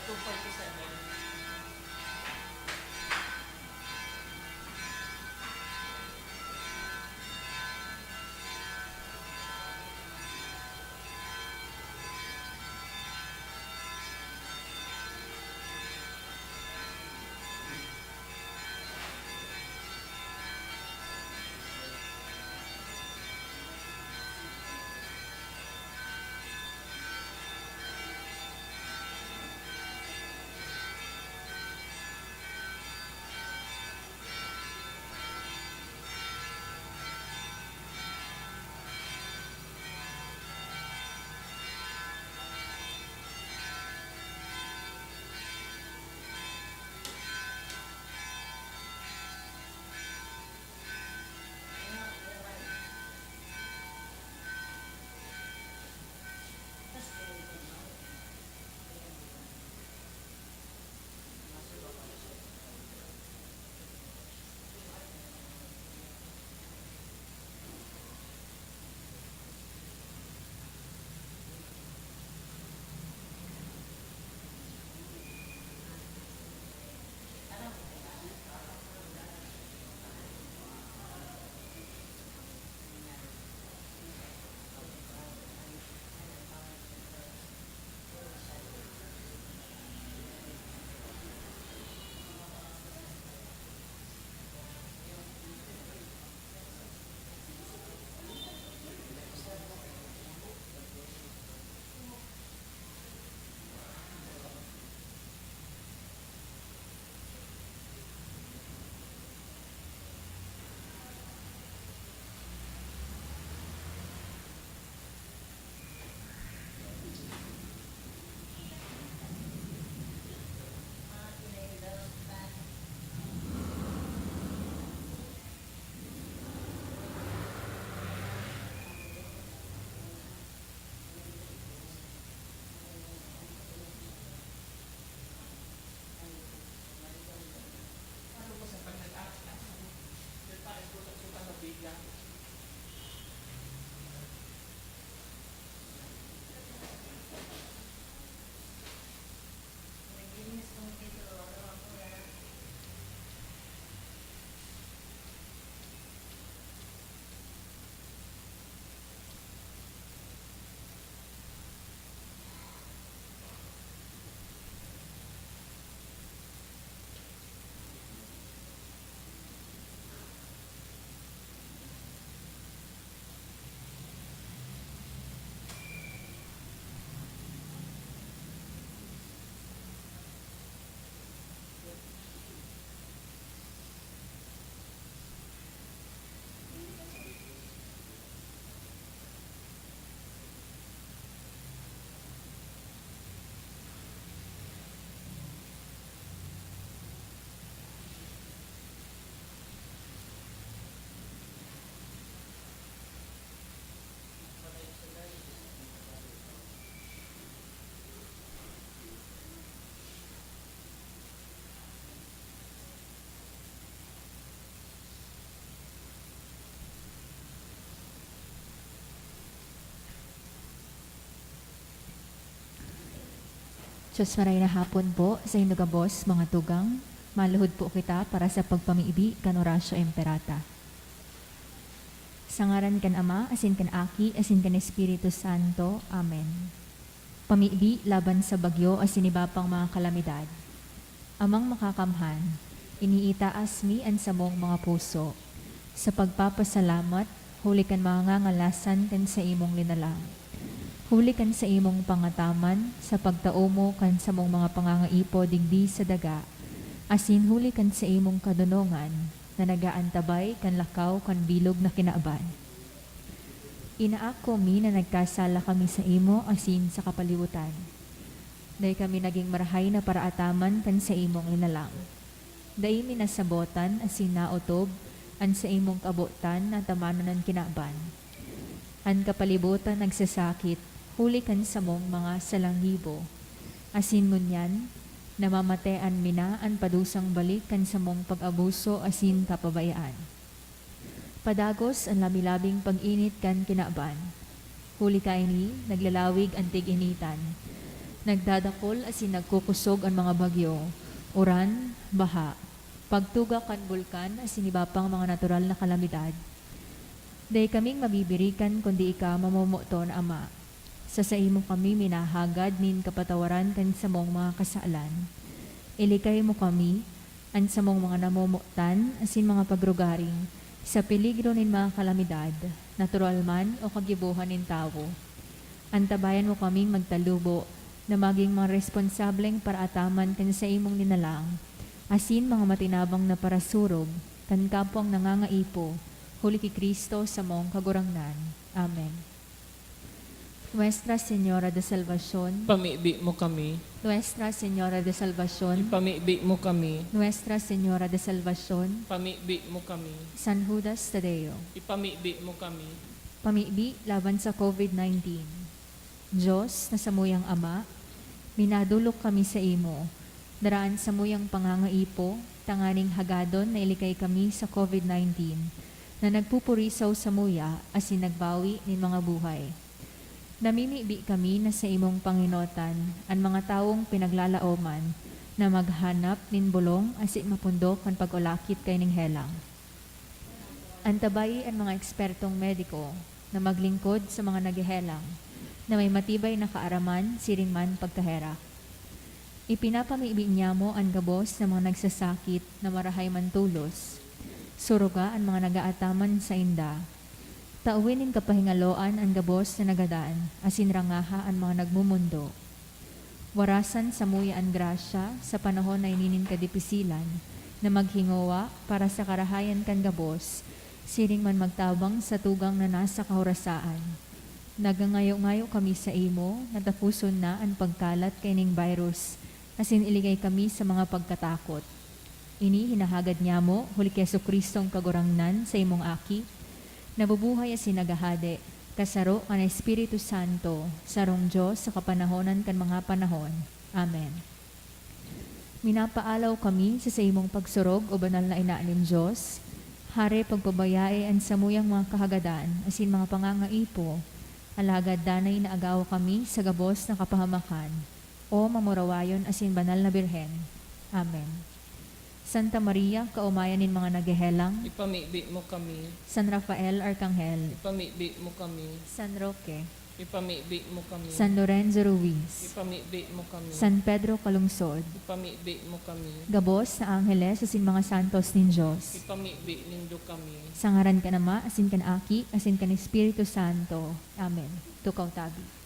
2:47. Diyos maray na hapon po sa inyong gabos, mga tugang. Maluhod po kita para sa pagpamiibi kan Orasyo Imperata. Sa ngaran kan Ama, asin kan Aki, asin kan Espiritu Santo. Amen. Pamiibi laban sa bagyo asin iba pang mga kalamidad. Amang makakamhan, iniitaas mi ang samong mga puso. Sa pagpapasalamat, huli kan mga ngalasan kan sa imong linalang. Huli kan sa imong pangataman, sa pagtao mo kan sa mong mga pangangaipo digdi sa daga, asin huli kan sa imong kadunongan, na nagaantabay kan lakaw kan bilog na kinaaban. Inaako mi na nagkasala kami sa imo asin sa kapalibutan. Dahil kami naging marahay na paraataman kan sa imong linalang. Dahil minasabotan asin naotob, an sa imong kabutan na tamanan ng kinaaban. An kapalibutan nagsasakit, huli kan sa mong mga salanghibo. Asin ngunyan, namamatean mina an padusang balik kan sa mong pag-abuso asin kapabayaan. Padagos ang labi-labing pag-init kan kinaaban. Huli ka ini, naglalawig ang tig-initan. Nagdadakol asin nagkukusog ang mga bagyo, uran, baha, pagtuga kan bulkan asin iba pang mga natural na kalamidad. Day kaming mabibirikan kundi ika mamumuton, Ama. Sa imo kami minahagad nin kapatawaran kan samong mga kasalan. Ilikay mo kami, an samong mga namumutan asin mga pagrugaring, sa peligro nin mga kalamidad, natural man o kagibuhan nin tao. Antabayan mo kaming magtalubo, na maging mga responsableng paraataman kan sa imong ninalang, asin mga matinabang na parasurog, kan kapwang nangangaipo, huli ki Kristo sa mong kagurangnan. Amen. Nuestra Señora de Salvación, Ipamibi mo kami. Nuestra Señora de Salvación, Ipamibi mo kami. Nuestra Señora de Salvación, Ipamibi mo kami. San Judas Tadeo, Ipamibi mo kami. pamibi laban sa COVID-19. Diyos na samuyang Ama, minadulok kami sa imo, daraan sa muyang pangangaipo, tanganing hagadon na ilikay kami sa COVID-19, na nagpupurisaw sa muya asin nagbawi nin mga buhay. Namimibi kami na sa imong Panginotan ang mga taong pinaglalaoman na maghanap nin bulong asin mapundok ang pag-ulakit kay ning helang. Antabay ang mga ekspertong mediko na maglingkod sa mga nagihelang na may matibay na kaaraman siring man pagkahera. Ipinapamibi niya mo ang gabos ng mga nagsasakit na marahay man tulos. Suruga ang mga nagaataman sa inda. Tauwin in kapahingaloan ang gabos na nagadaan, asin rangaha ang mga nagmumundo. Warasan sa muya ang grasya sa panahon na ininin kadipisilan, na maghingowa para sa karahayan kan gabos, siring man magtabang sa tugang na nasa kahorasaan. Nagangayo-ngayo kami sa imo, natapuson na ang pagkalat kay ning virus, asin iligay kami sa mga pagkatakot. Ini hinahagad niya mo, huli kay Jesucristong kagurangnan sa imong aki, nabubuhay asin nagahade, kasaro ang Espiritu Santo, sarong Diyos sa kapanahonan kan mga panahon. Amen. Minapaalaw kami sa imong pagsurog o banal na inaanin Diyos, hare pagpabayae ang samuyang mga kahagadan, asin mga pangangaipo, alagad danay na agaw kami sa gabos na kapahamakan, o mamurawayon asin banal na birhen. Amen. Santa Maria, kaumayan nin mga nagehelang. Ipamibi mo kami. San Rafael, Arkanghel. Ipamibi mo kami. San Roque. Ipamibi mo kami. San Lorenzo Ruiz. Ipamibi mo kami. San Pedro Calungsod. Ipamibi mo kami. Gabos na angheles asin mga santos nin Diyos. Ipamibi nindo kami. Sangaran ka nama, asin kan aki, asin kan Espiritu Santo. Amen. Tukaw tabi.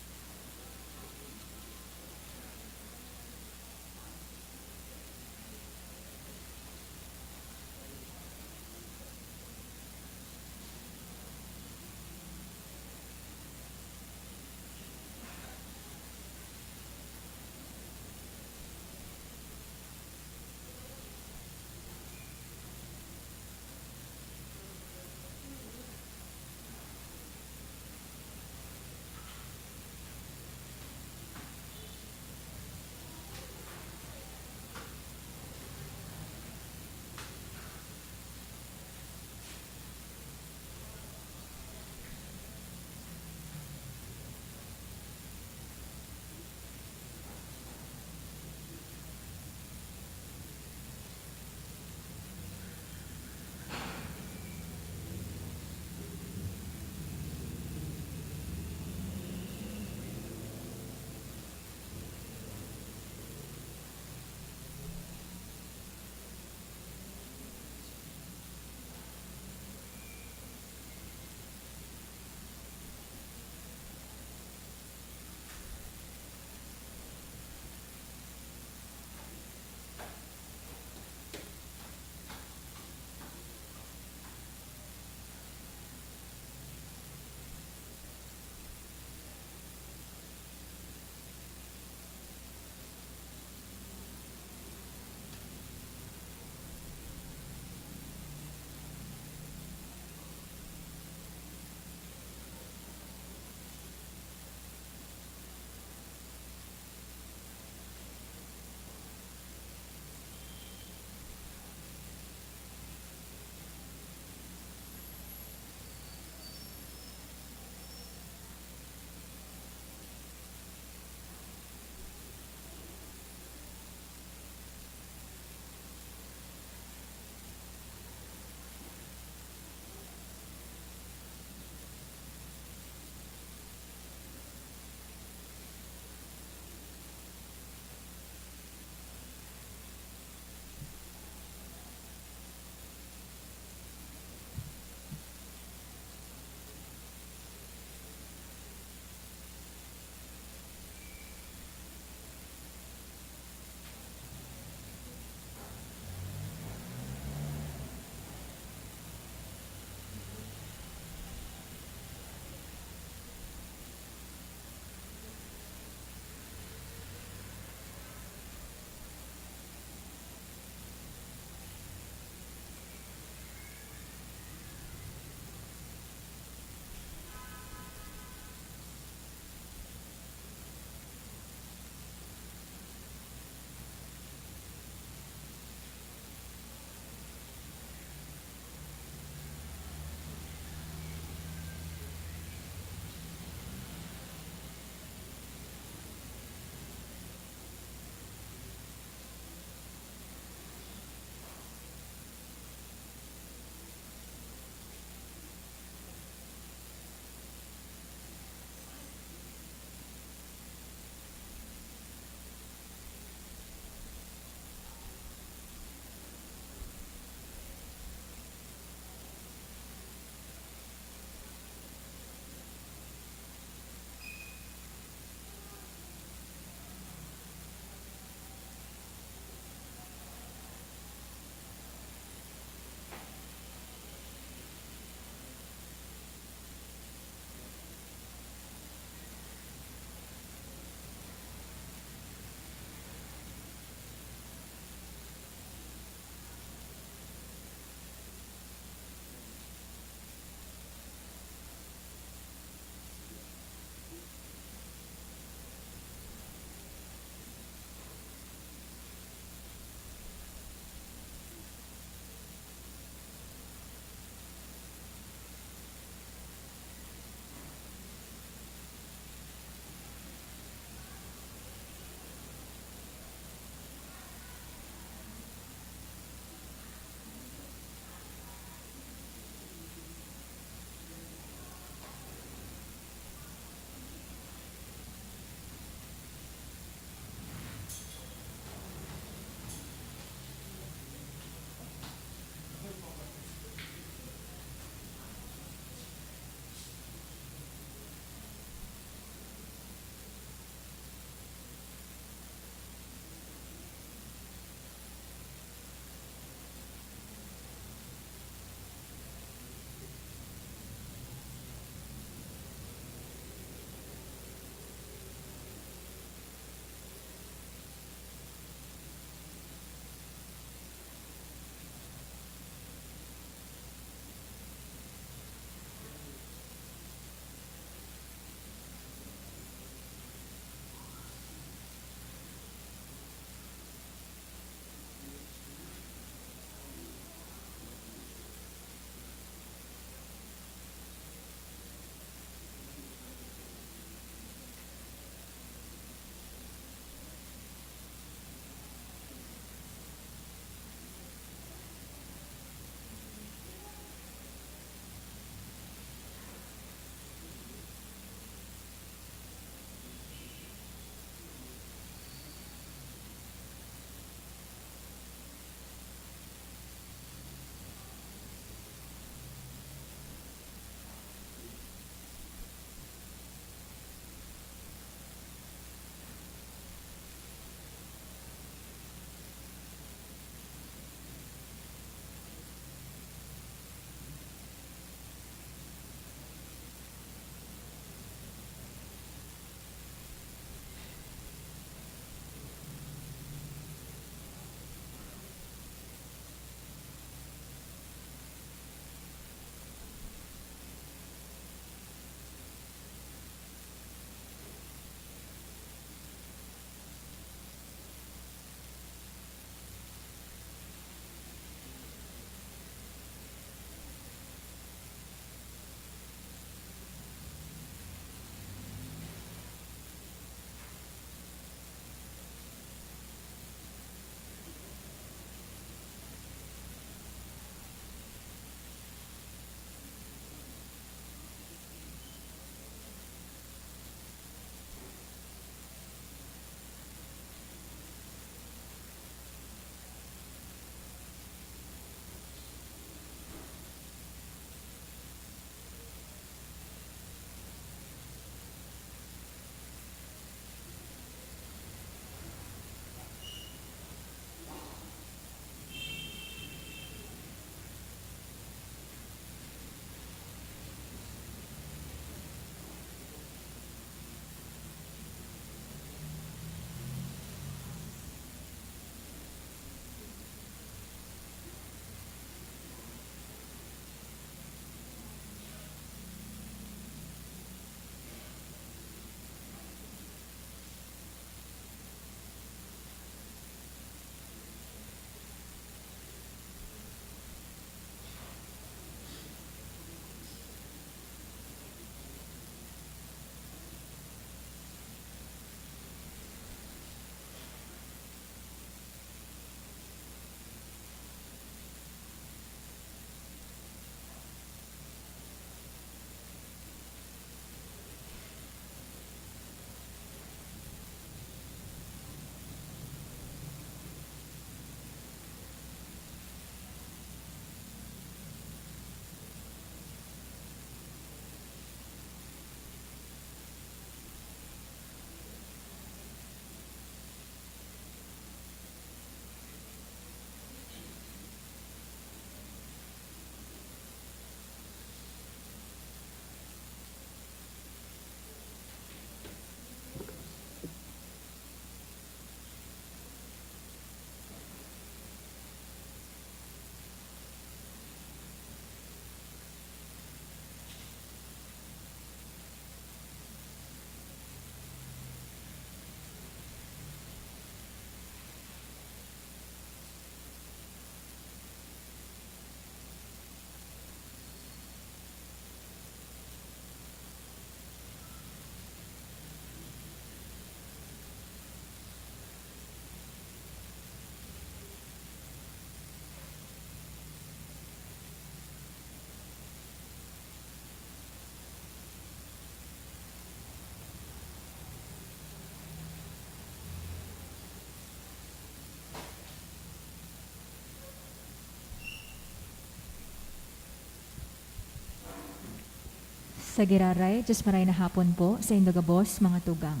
sa Giraray, Diyos maray na hapon po sa Indogabos, mga tugang.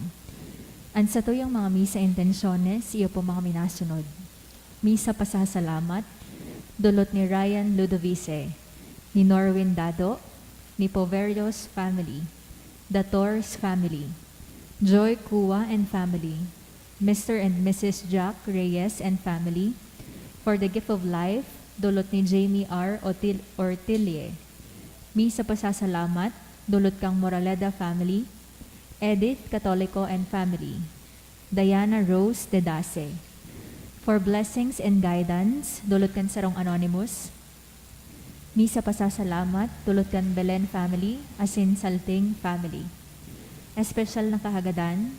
Ansa to yung mga misa intensyones, iyo po mga minasunod. Misa pasasalamat, dulot ni Ryan Ludovice, ni Norwin Dado, ni Poverios family, the Torres family, Joy Kua and family, Mr. and Mrs. Jack Reyes and family, for the gift of life, dulot ni Jamie R. Ortilie. Misa pasasalamat, dulot kang Moraleda family, Edith Catolico and family, Diana Rose Dedase. For blessings and guidance, dulot kan Sarong Anonymous. Misa pasasalamat, dulot kan Belen family, asin Salting family. Espesyal na kahagadan,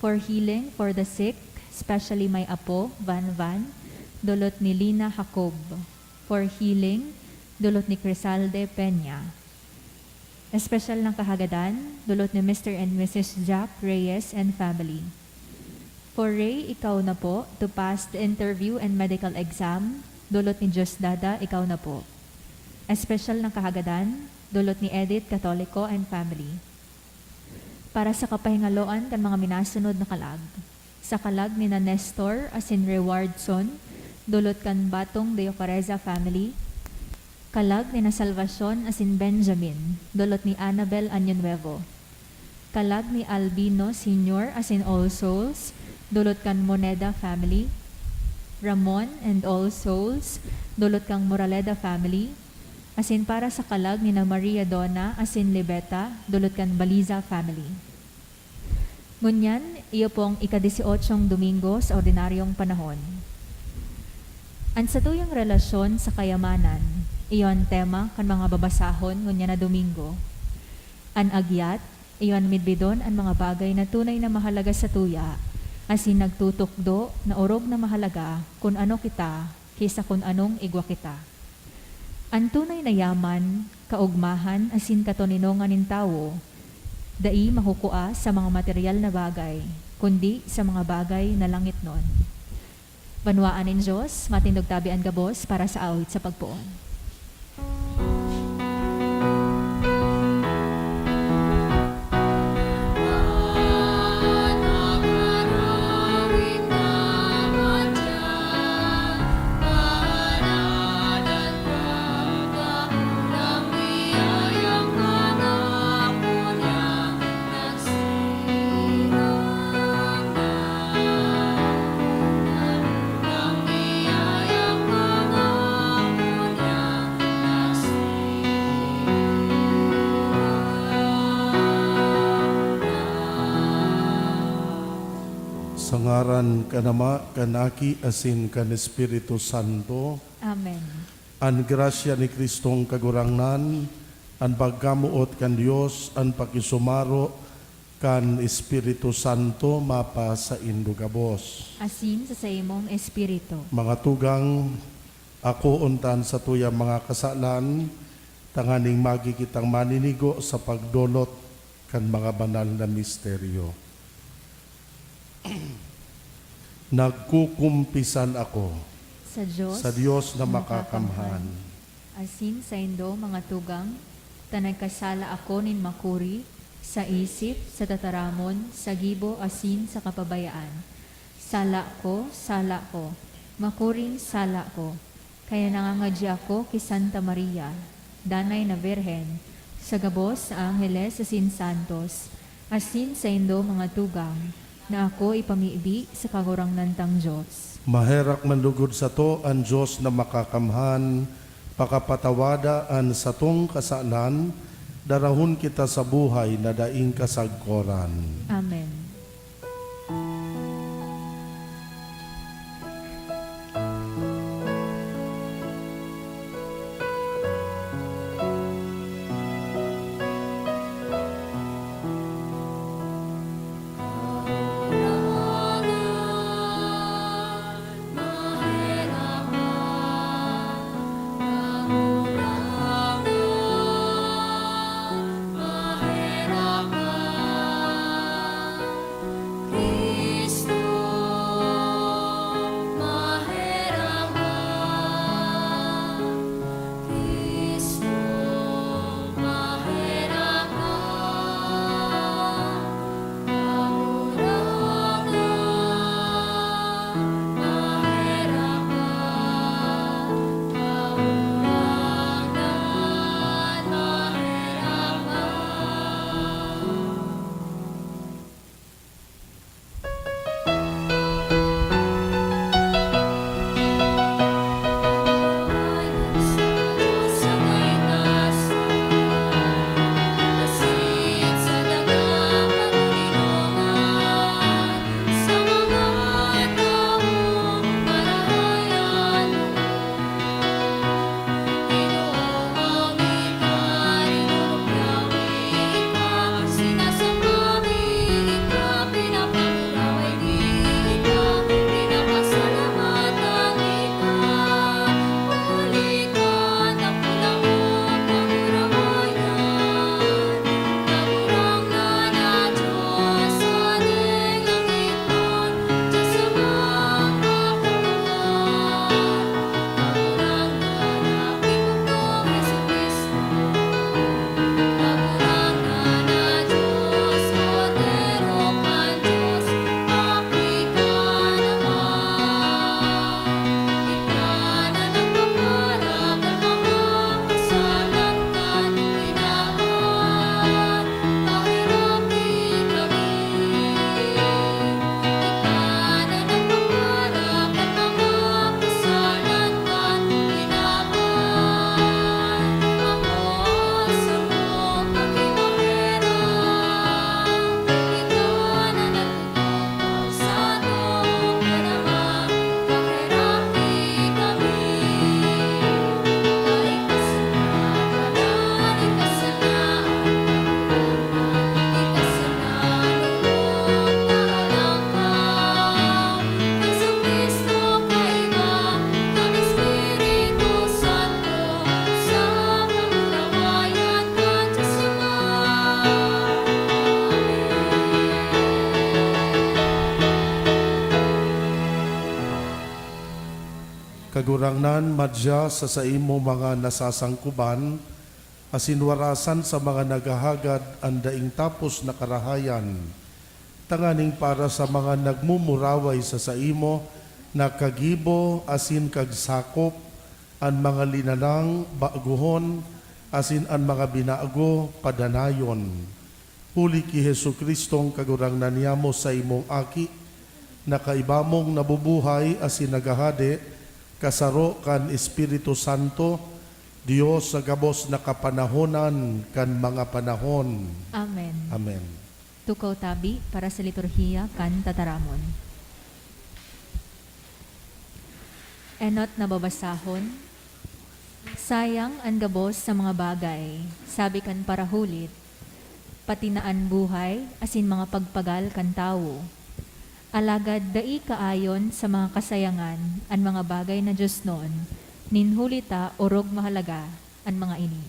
for healing for the sick, especially my apo, Van, dulot ni Lina Jacob. For healing, dulot ni Crisalde Peña. Espesyal na kahagadan, dulot ni Mr. and Mrs. Jack Reyes and family. For Ray, ikaw na po, to pass the interview and medical exam, dulot ni Diosdada, ikaw na po. Espesyal na kahagadan, dulot ni Edith Catolico and family. Para sa kapahingaloan kan mga minasunod na kalag. Sa kalag ni na Nestor asin Rewardson, dulot kan Batong de Ocareza family. Kalag ni na Salvacion asin Benjamin, dulot ni Annabel Añonuevo. Kalag ni Albino Sr. asin All Souls, dulot kan Moneda family. Ramon and All Souls, dulot kang Moraleda family. Asin para sa kalag ni na Maria Donna asin Libeta, dulot kan Baliza family. Ngunyan, iyo pong ika-18 Domingo sa ordinaryong panahon. Ang sa tuyong relasyon sa kayamanan, iyon tema kan mga babasahon ngunyan na Domingo. An agyat, iyon midbidon ang mga bagay na tunay na mahalaga sa tuya, asin nagtutukdo na orog na mahalaga kung ano kita, kaysa kung anong igwa kita. Ang tunay na yaman, kaugmahan, asin katoninongan ng tao, dai mahukua sa mga material na bagay, kundi sa mga bagay na langit nun. Banwaan ng Diyos, matindog tabian gabos para sa awit sa pagpuon. Sa ngaran kanama, kanaki, asin kan Espiritu Santo, Amen. an grasya ni Kristong kagurangnan, an pagkamuot kan Dios, an pakisumaro kan Espiritu Santo, mapa sa indugabos. Asin sa imong espiritu. Mga tugang, ako untan sa tuyang mga kasalan, tanganing magikitang maninigo sa pagdolot kan mga banal na misteryo. Nagkukumpisan ako sa Diyos na makakamhan. Asin sa indo mga tugang, tanagkasala ako nin makuri, sa isip, sa tataramon, sa gibo, asin sa kapabayaan. Sala ko, makuring sala ko. Kaya nangangadya ako kay Santa Maria, danay na Birhen, sa gabos sa Angeles asin Santos, asin sa indo mga tugang, na ako ipamiibi sa kagurang nantang Diyos. Maherak mandugod sa to ang Diyos na makakamhan, pakapatawadaan sa tong kasalan, darahon kita sa buhay na daing kasagkoran. Amen. kagurangnan madya sa imo mga nasasangkuban, asinwarasan sa mga naghahagad ang daing tapos na karahayan, tanganing para sa mga nagmumuraway sa imo, na kagibo asin kagsakop, ang mga linalang baaguhon, asin ang mga binaago padanayon. Huli ki Hesu Kristong kagurangnan niyamo sa imong aki, na kaibamong nabubuhay asin nagahade, kasaro kan Espiritu Santo, Dios sa gabos na kapanahonan kan mga panahon. Amen. Amen. Tukaw tabi para sa liturhiya kan tataramon. Enot na babasahon. Sayang ang gabos sa mga bagay, sabi kan parahulit, patinaan buhay, asin mga pagpagal kan tawo. Alagad dai kaayon sa mga kasayangan, ang mga bagay na Diyos noon, ninhulita orog mahalaga, ang mga ini.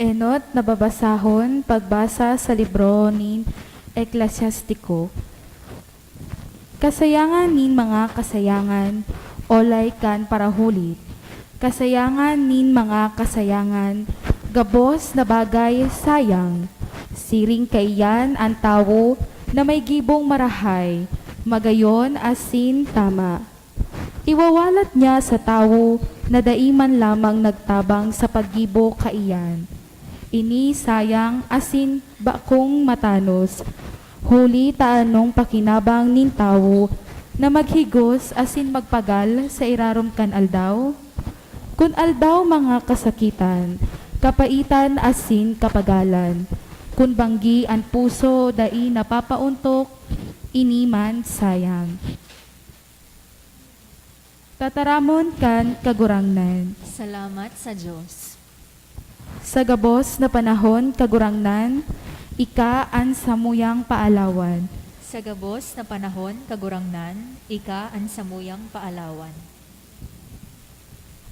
Enot na babasahon pagbasa sa libro ni Eklesyastiko. Kasayangan nin mga kasayangan, olay kan parahulit. Kasayangan nin mga kasayangan, gabos na bagay sayang. Siring kaiyan ang tawo na may gibong marahay, magayon asin tama. Iwawalat niya sa tawo na daiman lamang nagtabang sa paggibo kaiyan. Ini sayang asin bakong matanos, huli taanong pakinabang nin tawo na maghigos asin magpagal sa irarom kan aldaw. Kun aldaw mga kasakitan, kapaitan asin kapagalan, kun banggi ang puso dai napapauntok, iniman sayang. Tataramon kan kagurangnan. Salamat sa Diyos. Sa gabos na panahon kagurangnan, ika ang samuyang paalawan. Sa gabos na panahon, kagurangnan, ika ang samuyang paalawan.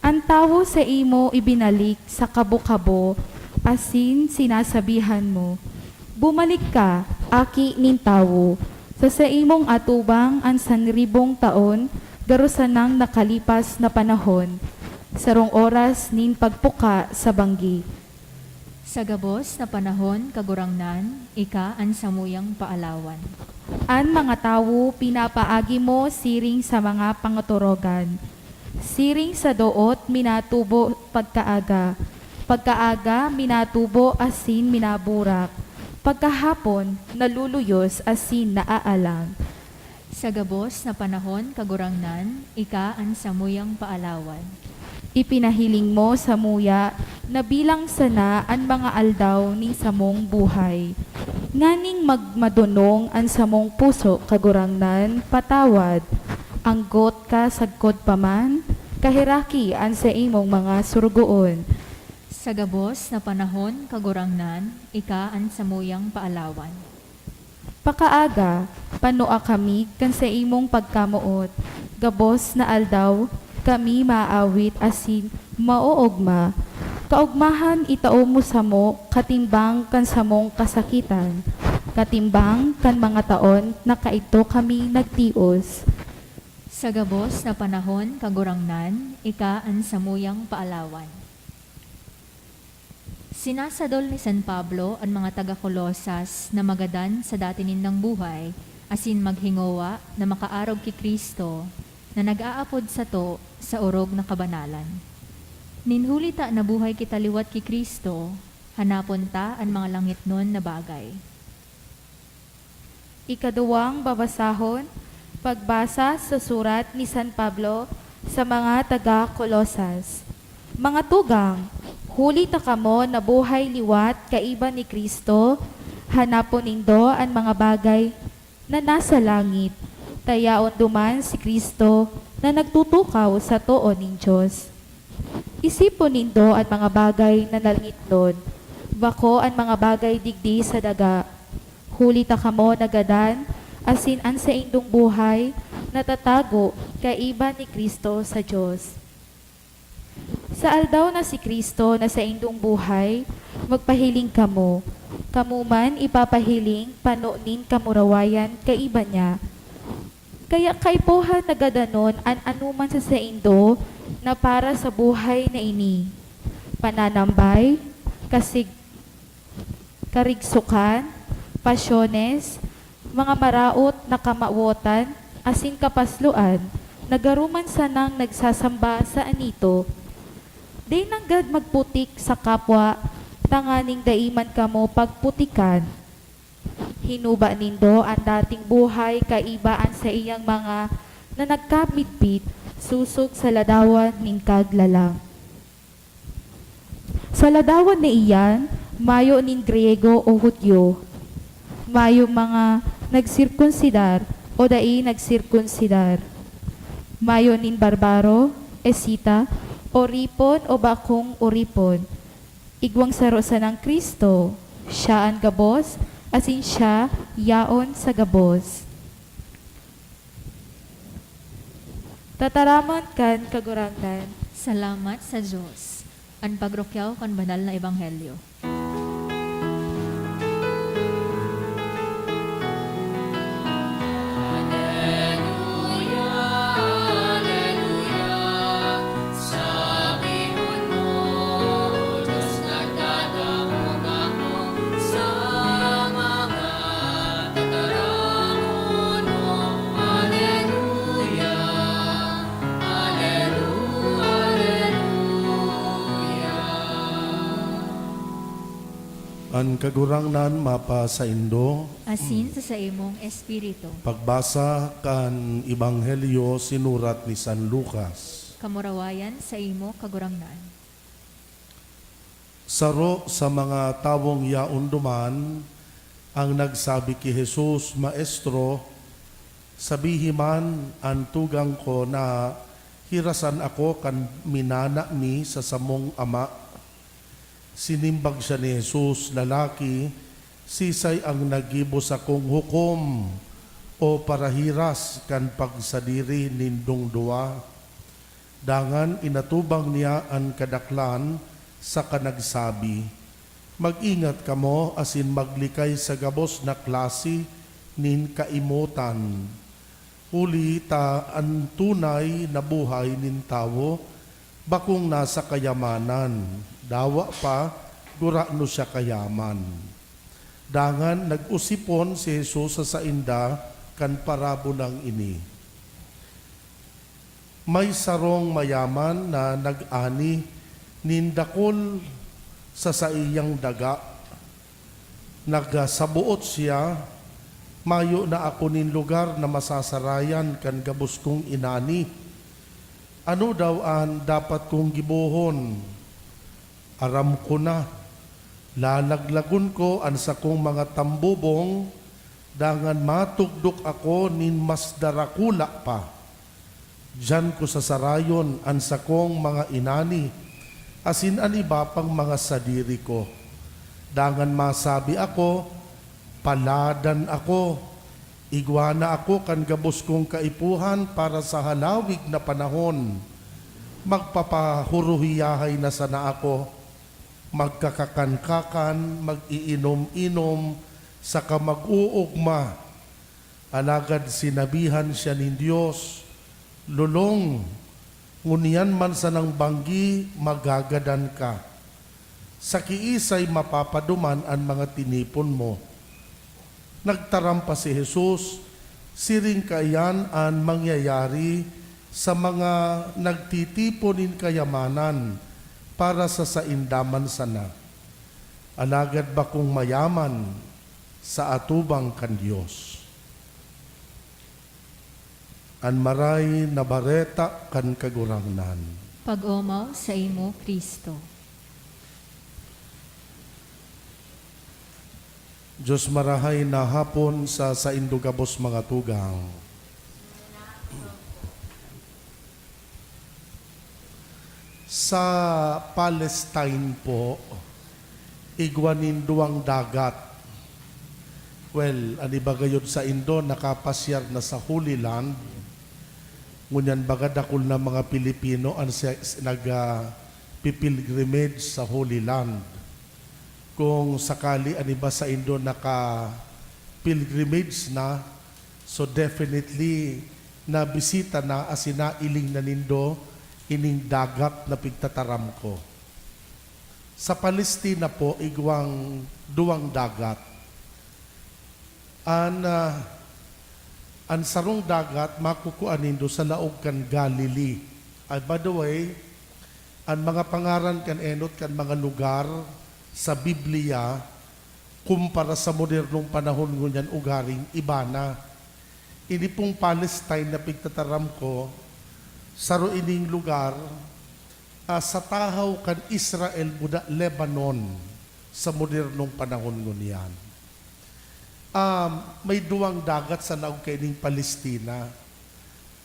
Ang tawo sa imo ibinalik sa kabo-kabo, asin sinasabihan mo, bumalik ka, aki nin tawo, sa imong atubang ang 1,000 taon, garusanang nakalipas na panahon, sarong oras nin pagpuka sa banggi. Sa gabos na panahon, kagurangnan, ika ang samuyang paalawan. Ang mga tawo pinapaagi mo siring sa mga pangaturogan. Siring sa doot minatubo pagkaaga. Pagkaaga minatubo asin minaburak. Pagkahapon naluluyos asin naaalang. Sa gabos na panahon, kagurangnan, ika ang samuyang paalawan. Ipinahiling mo sa muya na bilang sana ang mga aldaw ni samong buhay. Nganing magmadunong ang samong puso kagurangnan patawad. Anggot ka sagkod paman, kahiraki ang sa imong mga surugoon. Sa gabos na panahon, kagurangnan, ika ang samuyang paalawan. Pakaaga, panua kami kan sa imong pagkamuot. Gabos na aldaw, kami maawit asin maoogma. Kaugmahan itao mo sa mo, katimbang kan samong kasakitan. Katimbang kan mga taon na kaito kami nagtios. Sa gabos na panahon, kagurangnan, ika ang samuyang paalawan. Sinasadol ni San Pablo ang mga taga-Kolosas na magadan sa dati nindang buhay, asin maghingowa na makaarog ki Kristo, na nag-aapod sa to sa orog na kabanalan. Ninhulita na buhay kita liwat ki Kristo, hanapon ta ang mga langit nun na bagay. Ikaduwang babasahon, pagbasa sa surat ni San Pablo sa mga taga-Kolosas. Mga tugang, huli ta kamo na buhay liwat kaiba ni Kristo, hanapon nindo ang mga bagay na nasa langit, tayaon duman si Kristo na nagtutukaw sa too ning Diyos. Isipon nindo ang mga bagay na nalangitlod, bako ang mga bagay digdi sa daga. Huli ta kamo nagadan, asin an sa indong buhay, natatago kaiba ni Kristo sa Diyos. Sa aldaw na si Kristo na sa indong buhay, magpahiling kamo. Kamuman ipapahiling panunin kamurawayan kaiba niya. Kaya kaipuhan na gadanon an anuman sa saindo na para sa buhay na ini. Pananambay, karigsukan, pasyones, mga maraot na kamawotan, asin kapasluan, nagaruman sanang nagsasamba sa anito. Di nanggad magputik sa kapwa, tanganing daiman kamo pagputikan. Hinuba nindo ang dating buhay kaibaan sa iyang mga na nagkabitbit, susog sa ladawan ning kaglalang. Sa ladawan ni iyan, mayo nin Griego o Hudyo, mayo mga nagsirkunsidar o dai nagsirkunsidar, mayo nin barbaro, esita, oripon o bakong oripon, igwang sarosa ng Kristo, siya ang gabos, asin siya yaon sa gabos. Tataramon kan kagurangan. Salamat sa Diyos. Ang pagrukyaw kan banal na ebanghelyo. An kagurangnan mapa sa Indo, Asin sa imong espiritu. pagbasa kan Ebanghelyo sinurat ni San Lucas. Kamurawayan sa imo kagurangnan. Saro sa mga tawong yaon duman, ang nagsabi ki Jesus, Maestro, sabihiman ang tugang ko na hirasan ako kan minana mi sa samong ama. Sinimbag siya ni Jesus, lalaki, sisay ang nagibos akong hukom o parahiras kan pagsadiri nindong duwa. Dangan inatubang niya ang kadaklan sa kanagsabi, mag-ingat kamo asin maglikay sa gabos na klase nin kaimutan. Uli ta ang tunay na buhay nin tao, bakong nasa kayamanan. Dawa pa, gura no siya kayaman. Dangan nag-usipon si Jesus sa sainda kan parabolang ini. May sarong mayaman na nag-ani nindakol sa saiyang daga. Nagasabuot siya, mayo na ako nin lugar na masasarayan kan gabos kong inani. Ano daw ang dapat kong gibuhon? Aram ko na, lalaglagon ko ang sakong mga tambubong, dangan matugdok ako nin mas darakula pa. Diyan ko sa sarayon ang sakong mga inani, asin ang iba pang mga sadiri ko. Dangan masabi ako, paladan ako, igwana ako kan gabos kong kaipuhan para sa halawig na panahon. Magpapahuruhiyahay na sana ako, magkakakankakan, mag-iinom-inom, saka mag-uugma. Alagad sinabihan siya ni Diyos, lulong, ngunyan man sa nang banggi, magagadan ka. Sa kiisay mapapaduman ang mga tinipon mo. Nagtarampa si Jesus, siring kayan ang mangyayari sa mga nagtitiponin kayamanan para sa saindaman sana. Alagad ba kung mayaman sa atubang kan Diyos? An maray na bareta kan kagurangnan. Pag-umaw sa imo Kristo. Diyos marahay na hapon sa indugabos mga tugang. Sa Palestine po, igwanin duwang dagat. Well, ani ba gayod sa Indo, nakapasyar na sa Holy Land. Ngunyan baga dakol na mga Pilipino ang nag-pilgrimage sa Holy Land. Kung sakali ani ba sa Indo naka-pilgrimage na, so definitely na bisita na asina iling na nindo ining dagat na pigtataram ko. Sa Palestina po, igwang duwang dagat. Ang sarong dagat, makukuan nindo sa laog kan Galilee. By the way, ang mga pangaran kan enot kan mga lugar sa Biblia, kumpara sa modernong panahon ngunyan ugaring iba na. Ini pong Palestine na pigtataram ko, saro ining lugar, sa tahaw kan Israel buda Lebanon sa modernong panahon ngunyan. May duwang dagat sa naog kaining Palestina.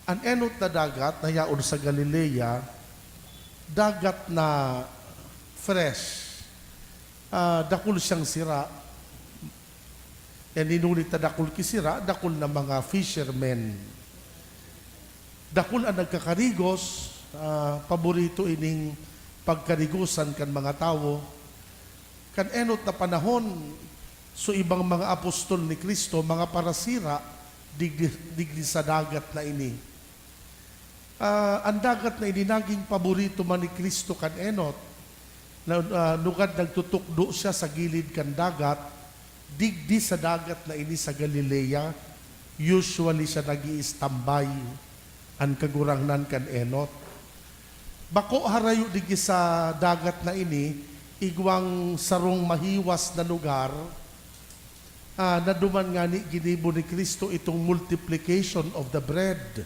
Ang enot na dagat na yaon sa Galilea, dagat na fresh. Dakul siyang sira. Ninulit na dakul kisira, dakul na mga fishermen. Dakul ang nagkakarigos, paborito ining pagkarigusan kan mga tao. Kan enot na panahon, so ibang mga apostol ni Kristo, mga parasira, digdi sa dagat na ini. Ang dagat na ini naging paborito man ni Kristo kan enot. Nugad nagtutukdo siya sa gilid kan dagat, digdi sa dagat na ini sa Galilea, usually siya nag-iistambay ang kagurangnan kan enot. Bako harayo digdi sa dagat na ini, igwang sarong mahiwas na lugar, na duman nga ni ginibo ni Kristo itong multiplication of the bread,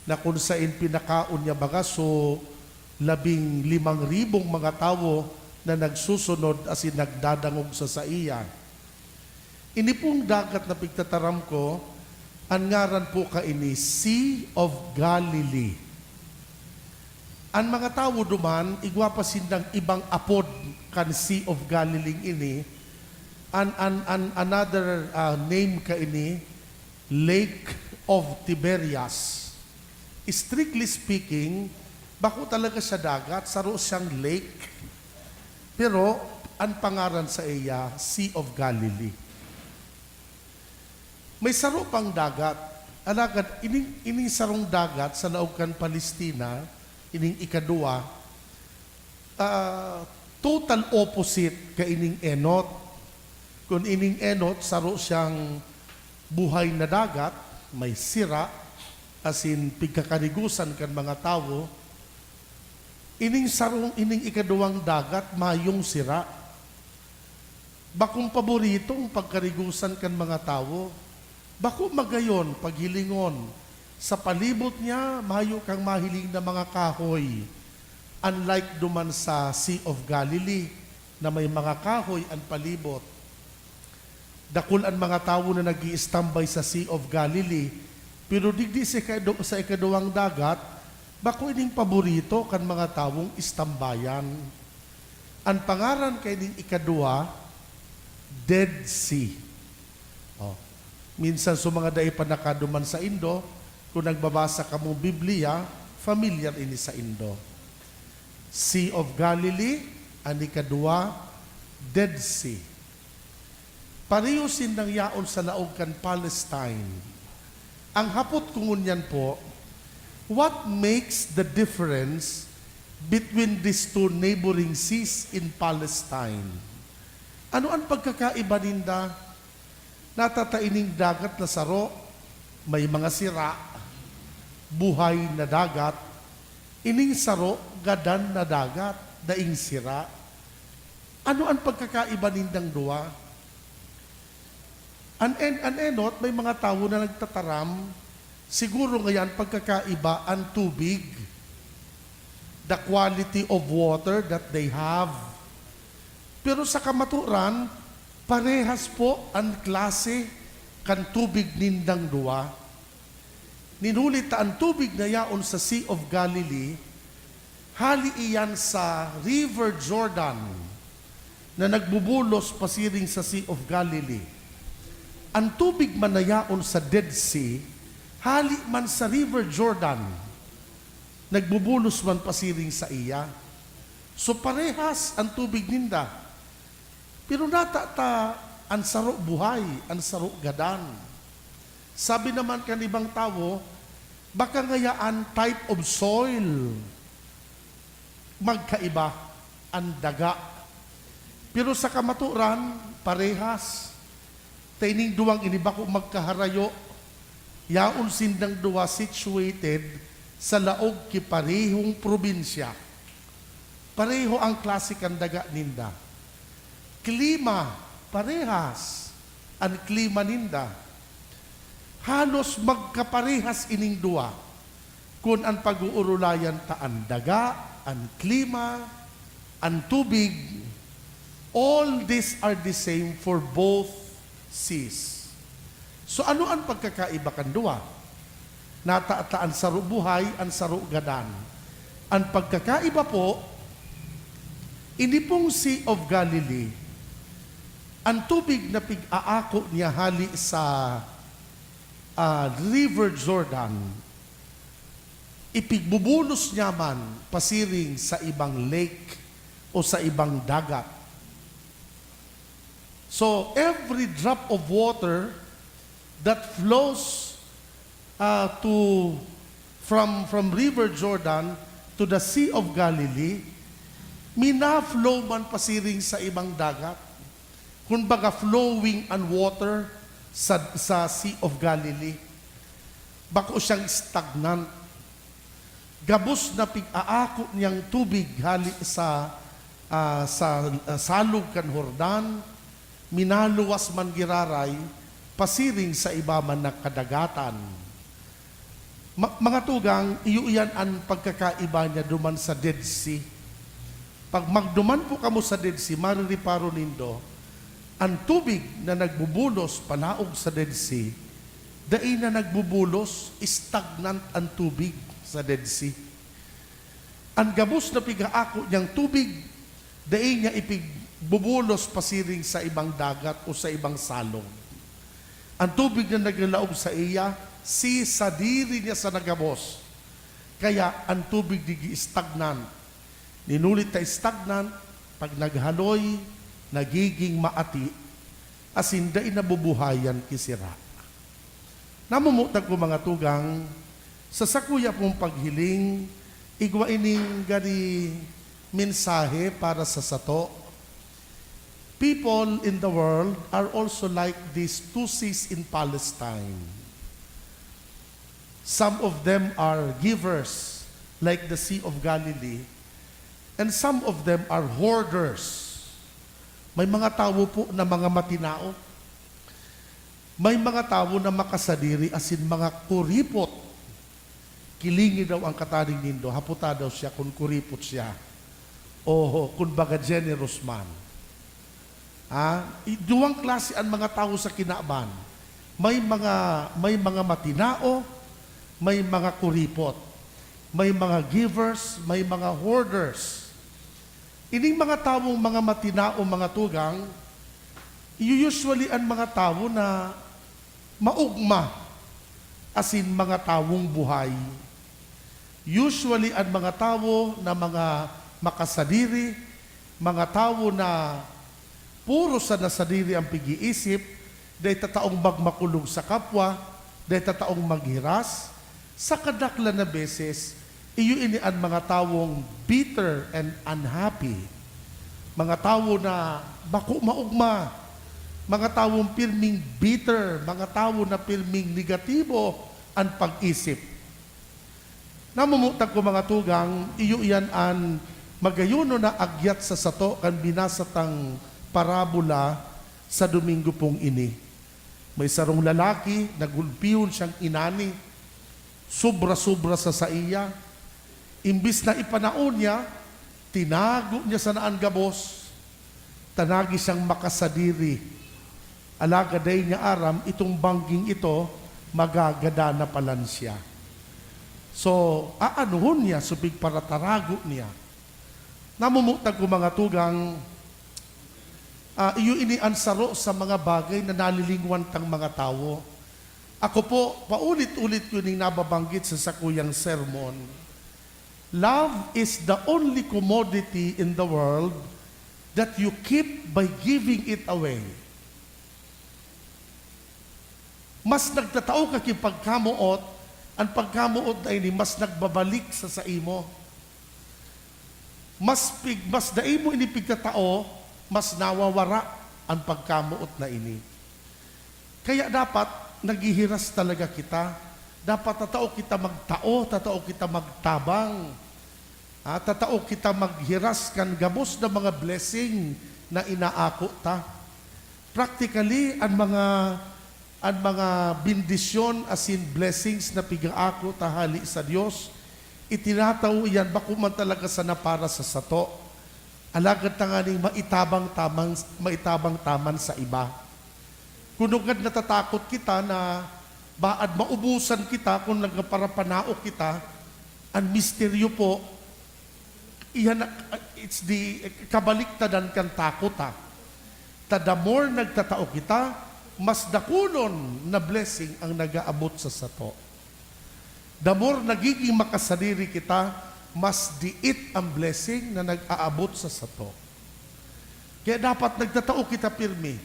na kung saan pinakaon niya baga, so 15,000 mga tao na nagsusunod as in nagdadangog sa iya. Ini pong dagat na pigtataram ko, ang ngaran po ka ini, Sea of Galilee. Ang mga tao duman, igwapasin ng ibang apod kan Sea of Galilee ini, another name ka ini, Lake of Tiberias. Strictly speaking, bako talaga sa dagat, saro siyang lake. Pero, ang pangaran sa iya, Sea of Galilee. May saro pang dagat. Alagad, ining sarong dagat sa naugkan Palestina, ining ikadua, total opposite ka ining enot. Kung ining enot, saro siyang buhay na dagat, may sira, as in pigkakarigusan kan mga tao. Ining sarong ining ikaduwang dagat, mayong sira. Bakong paborito ang pagkarigusan kan mga tao. Bako magayon, paghilingon. Sa palibot niya, mayo kang mahiling na mga kahoy. Unlike duman sa Sea of Galilee, na may mga kahoy ang palibot. Dakul ang mga tao na nag-i-standby sa Sea of Galilee, pero digdi sa ikaduwang dagat, bako ining paborito kan mga tawong istambayan. Ang pangaran kay ining ikadua, Dead Sea. Minsan sa mga daay pa nakaduman sa Indo, kung nagbabasa ka mong Biblia, familiar ini sa Indo. Sea of Galilee, ang ikadua, Dead Sea. Pareho sindang yaon sa laog kan Palestine. Ang hapot kungunyan po, what makes the difference between these two neighboring seas in Palestine? Ano ang pagkakaiba ninda? Natataining dagat na saro, may mga sira, buhay na dagat, ining saro, gadan na dagat, daing sira. Ano ang pagkakaiba nindang dua? An enot, may mga tao na nagtataram, siguro ngayon pagkakaiba ang tubig, the quality of water that they have. Pero sa kamaturan, parehas po ang klase kan tubig nindang dua. Ninulit ang tubig na yaon sa Sea of Galilee, hali iyan sa River Jordan na nagbubulos pasiring sa Sea of Galilee. Ang tubig man na yaon sa Dead Sea, hali man sa River Jordan, nagbubulos man pasiring sa iya. So parehas ang tubig ninda. Pero natata ang saro buhay, ang saro gadan. Sabi naman kanibang tao, Baka ngayaan type of soil. Magkaiba ang daga. Pero sa kamaturan, parehas. Taining duwang iniba ko magkaharayo. Yaon sindang duwa situated sa laog ki parehong probinsya. Pareho ang klase kan daga ninda. Klima, parehas. Ang klima ninda. Halos magkaparehas ining duwa. Kung ang pag-uurulayan ta ang daga, ang klima, ang tubig, all these are the same for both seas. So ano ang pagkakaiba kan duwa? Nataataan sa buhay, ang saro gadan. Ang pagkakaiba po, hindi pong Sea of Galilee, ang tubig na pig-aako niya hali sa River Jordan, ipigbubulos niya man pasiring sa ibang lake o sa ibang dagat. So every drop of water that flows from River Jordan to the Sea of Galilee, mina-flow man pasiring sa ibang dagat. Kumbaga flowing ang water sa Sea of Galilee. Bako siyang stagnant. Gabos na pig-aako niyang tubig hali sa salog kan Jordan, minaluwas man giraray, pasiring sa iba man na kadagatan. Mga tugang, iyan ang pagkakaiba niya duman sa Dead Sea. Pag magduman po kamo sa Dead Sea, maririparo nindo, ang tubig na nagbubulos palaog sa Dead Sea, dai na nagbubulos, stagnant ang tubig sa Dead Sea. Ang gabos na pigaako niyang tubig, dai niya ipigbubulos pasiring sa ibang dagat o sa ibang salong. Ang tubig na naglalaog sa iya, si sadiri niya sa nagabos. Kaya ang tubig di stagnant. Ninulit ta stagnant, pag naghaloy, nagiging maati, as hindi nabubuhayan kisira. Namumutag ko mga tugang, sa sakuya pong paghiling, igwa ining gari mensahe para sa sato. People in the world are also like these two seas in Palestine. Some of them are givers, like the Sea of Galilee, and some of them are hoarders. May mga tao po na mga matinao. May mga tao na makasadiri asin mga kuripot. Kilingi daw ang kataning nindo, haputa daw siya kung kuripot siya. O kung baga generous man. Duwang klase ang mga tao sa kinaaban. May mga matinao, may mga kuripot. May mga givers, may mga hoarders. Ining mga taong mga matinao, mga tugang, usually ang mga tao na maugma, asin mga taong buhay. Usually ang mga tao na mga makasadiri, mga tao na puro sa nasadiri ang pag-iisip, dahil tataong magmakulog sa kapwa, dahil tataong maghiras, sa kadakla na beses, iyo ini ang mga taong bitter and unhappy. Mga tao na bako maugma, mga taong pirming bitter, mga tao na pirming negatibo ang pag-isip. Namumutag ko mga tugang, iyo iyan ang magayuno na agyat sa sato kan binasatang parabola sa Domingo pong ini. May sarong lalaki, nagulpiyon siyang inani, sobra-sobra sa iya. Imbis na ipanaon niya, tinago niya sa naan gabos, tanagi siyang makasadiri. Alagaday niya aram, itong bangging ito, magagada na palan siya. So, aanuhon niya, supig para tarago niya. Namumutag ko mga tugang, iyo iniansaro sa mga bagay na nalilingwan tang mga tao. Ako po, paulit-ulit ko ning nababanggit sa sakuyang sermon. Love is the only commodity in the world that you keep by giving it away. Mas nagtatao ka kipagkamuot, ang pagkamuot na ini mas nagbabalik sa imo. Mas dai mo ini pigkatao, mas nawawara ang pagkamuot na ini. Kaya dapat naghihiras talaga kita. Dapat tatao kita magtao, tatao kita magtabang. Tatao kita maghiras kan gabos na mga blessing na inaako ta. Practically, ang mga bendisyon asin blessings na pigaako tahali sa Dios, itinataw iyan bako man talaga sana para sa sato. Alagad ta nga ning maitabang taman sa iba. Kunugad natatakot kita na baad maubusan kita kung nagparapanao kita, ang misteryo po, iyan, it's the kabaliktadan kan takot ha. The more nagtatao kita, mas dakunon na blessing ang nagaabot sa sato. The more nagiging makasarili kita, mas diit ang blessing na nag-aabot sa sato. Kaya dapat nagtatao kita pirmi,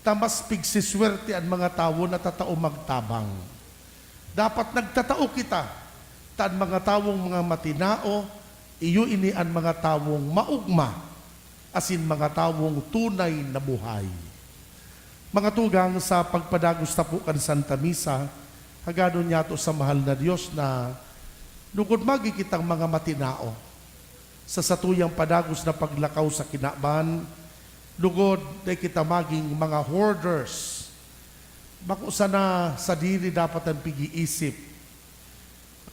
tamas pigsiswerte ang mga tao na tatao magtabang. Dapat nagtatao kita, taan mga tawong mga matinao, iyo ini ang mga tawong maugma, asin mga tawong tunay na buhay. Mga tugang sa pagpadagos tapukan Santa Misa, hagano niya to sa mahal na Diyos na lugod magikitang mga matinao sa satuyang padagos na paglakaw sa kinaban, lugod na kita maging mga hoarders. Bako sana sa diri dapat ang pag-iisip.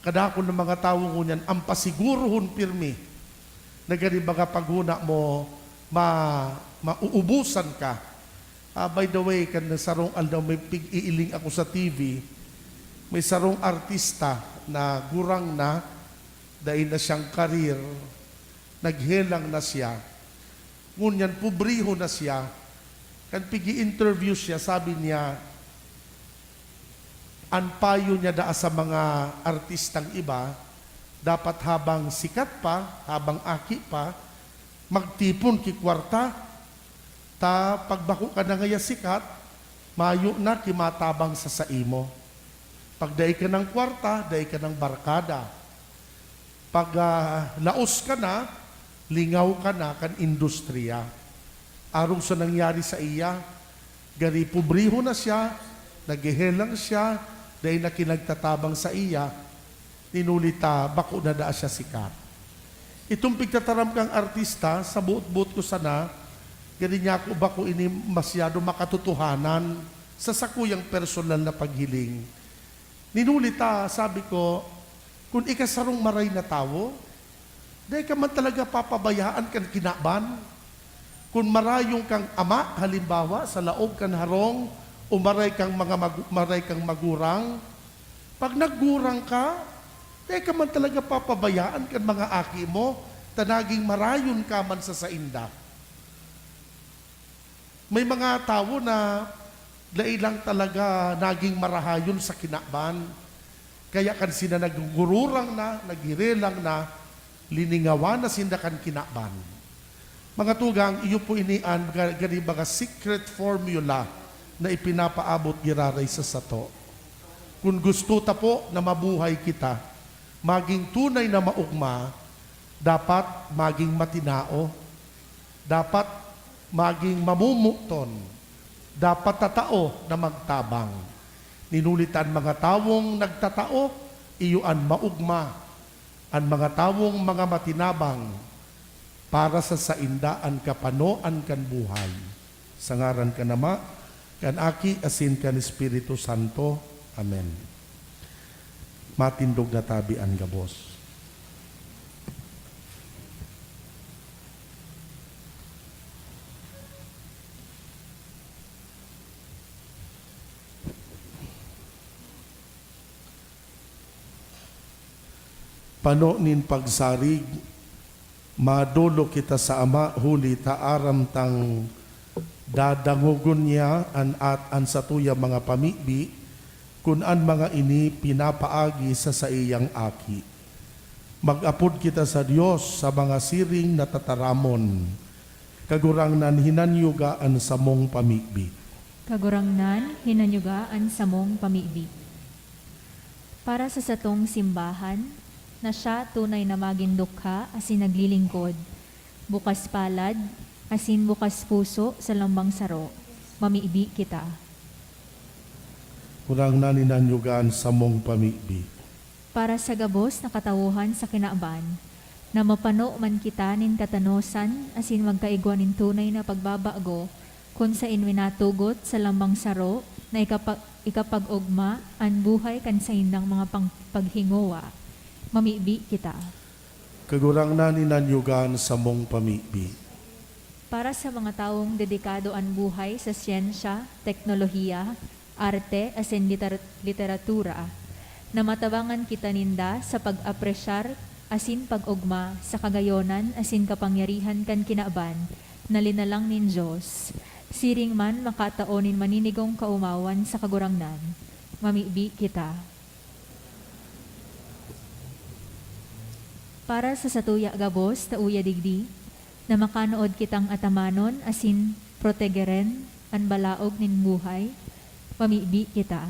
Kadakon ng mga tao ngunyan, ang pasigurohon pirmi na gani mga paghuna mo, mauubusan ka. By the way, kan sarong aldaw may pig-iiling ako sa TV, may sarong artista na gurang na, dahil na siyang karir, naghelang na siya. Ngunyan, pubriho na siya. Kan pigi-interview siya, sabi niya, ang payo niya daa sa mga artistang iba, dapat habang sikat pa, habang aki pa, magtipon ki kwarta, ta pagbako ka na ngaya sikat, mayo na kimatabang sa saimo. Pag daay ka ng kwarta, daay ka ng barkada. Pag laos ka na, lingaw ka na kan industriya. Arong sa nangyari sa iya, gari pubriho na siya, naghihelang siya, dahil na kinagtatabang sa iya, ninulita, bako na daa siya sikat. Itong pigtataram kang artista, sa buot-buot ko sana, gani niya ako bako ini masyado makatotohanan sa sakuyang personal na paghiling. Ninulita, sabi ko, kung ikasarong maray na tao, dahil ka man talaga papabayaan kan kinaban. Kung marayong kang ama, halimbawa, sa laog kan harong, o maray kang magurang, pag naggurang ka, teka man talaga papabayaan kan mga aki mo, tanaging marayon ka man sa sainda. May mga tao na lailang talaga naging marahayon sa kinaban, kaya kan sina naggururang na, naghirelang na, liningawan na sinda kan kinaban. Mga tugang, iyo po inian, gani mga secret formula na ipinapaabot giraray sa sato. Kung gusto ta po na mabuhay kita, maging tunay na maugma, dapat maging matinao, dapat maging mamumuton, dapat tatao na magtabang. Ninulitan mga tawong nagtatao, iyuan maugma, ang mga tawong mga matinabang, para sa saindaan kapanoan kan buhay. Sa ngaran ka nama, kan aki asin kan Espiritu Santo. Amen. Matindog na tabi ang gabos. Pano nin pagsarig, madulo kita sa ama, huli taaram tang dadangugon niya an satuya mga pamibi, kun an mga ini pinapaagi sa iyang aki. Mag-apod kita sa Dios sa mga siring na tataramon, kagurangnan hinanyugaan sa mong pamibi. Kagurangnan, hinanyugaan sa mong pamibi. Para sa satong simbahan, na siya tunay na maging dukha asin naglilingkod, bukas palad, asin bukas puso sa lambang saro, mamiibi kita. Kurang na ninanyugaan sa mong pamibi. Para sa gabos na katawuhan sa kinaaban, na mapano man kita nin katanosan, asin magkaigwan nin tunay na pagbabago, kung sa inwinatugot sa lambang saro, na ikapag-ugma, ang buhay kan sa indang mga paghingowa, mamibi kita. Kagurang na ninanyugaan sa mong pamibi. Para sa mga taong dedikado ang buhay sa siyensya, teknolohiya, arte, asin literatura, na matabangan kita ninda sa pag-apresyar, asin pag-ugma sa kagayonan, asin kapangyarihan kan kinaaban, na linalang nin Diyos. Siring man makataonin maninigong kaumawan sa kagurangnan, mamibi kita. Para sa satuya gabos ta uya digdi, na makanood kitang atamanon asin protegeren an balaog nin buhay, mamibi kita.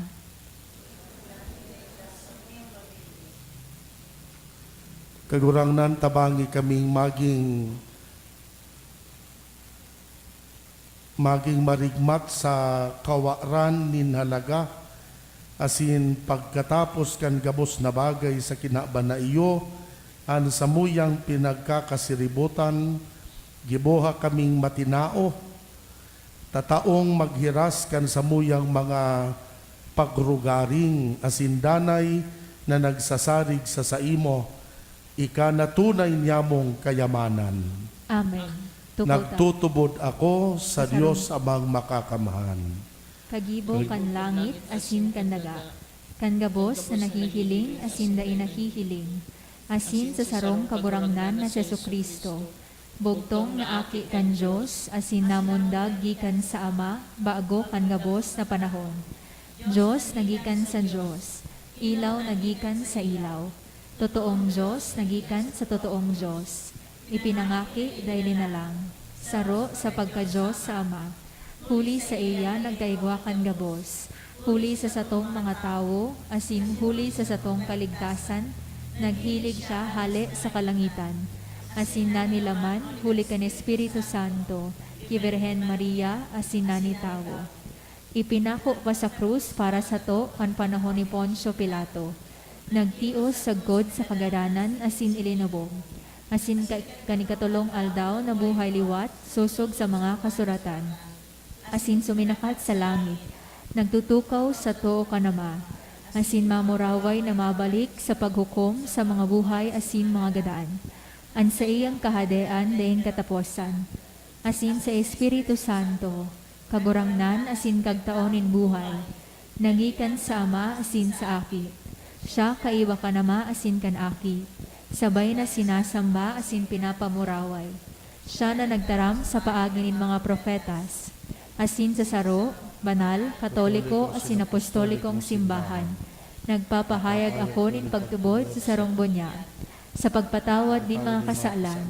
Kagurangnan tabangi kaming maging marigmat sa kawaran nin halaga, asin pagkatapos kan gabos na bagay sa kinaaban na iyo, an samuyang pinagkakasiributan, giboha kaming matinao, tataong maghiras kan samuyang mga pagrugaring asin danay na nagsasarig sa saimo, ika na tunay niyamong kayamanan. Amen. Tukaw ta. Nagtutubod ako sa Diyos amang makakamahan. Kagibo kan langit asin kan daga, kan gabos na nahihiling asin dai nahihiling, asin sa sarong kaburangnan na Jesucristo. Bugtong na aki kan Diyos, asin namundag gikan sa Ama, bago kan gabos na panahon. Diyos nagikan sa Diyos, ilaw nagikan sa ilaw. Totoong Diyos nagikan sa totoong Diyos. Ipinangaki dahil na lang. Saro sa pagka-Diyos sa Ama. Huli sa iya nagkaigwakan gabos. Huli sa satong mga tao, asin huli sa satong kaligtasan, naghilig siya hali sa kalangitan. Asin na nilaman, huli kan Espiritu Santo, ki Birhen Maria, asin na ni tao. Ipinako pa sa krus para sa to kan panahon ni Poncio Pilato. Nagtios sagod sa kagadanan, asin ilinubog. Asin kanikatulong aldaw na buhay liwat, susog sa mga kasuratan. Asin suminakat sa langit, nagtutukaw sa to kanama. Asin mamuraway na mabalik sa paghukom sa mga buhay asin mga gadaan. An sa iyang kahadean daing kataposan. Asin sa Espiritu Santo, kagurangnan asin kagtaonin buhay. Nagikan sa Ama asin sa aki. Siya kaiwa kanama asin kan aki. Sabay na sinasamba asin pinapamuraway. Siya na nagtaram sa paagi ng mga profetas. Asin sa saro, banal, katoliko, asin apostolikong simbahan. Nagpapahayag ako nin pagtubod sa sarong bunya. Sa pagpatawad nin mga kasalan.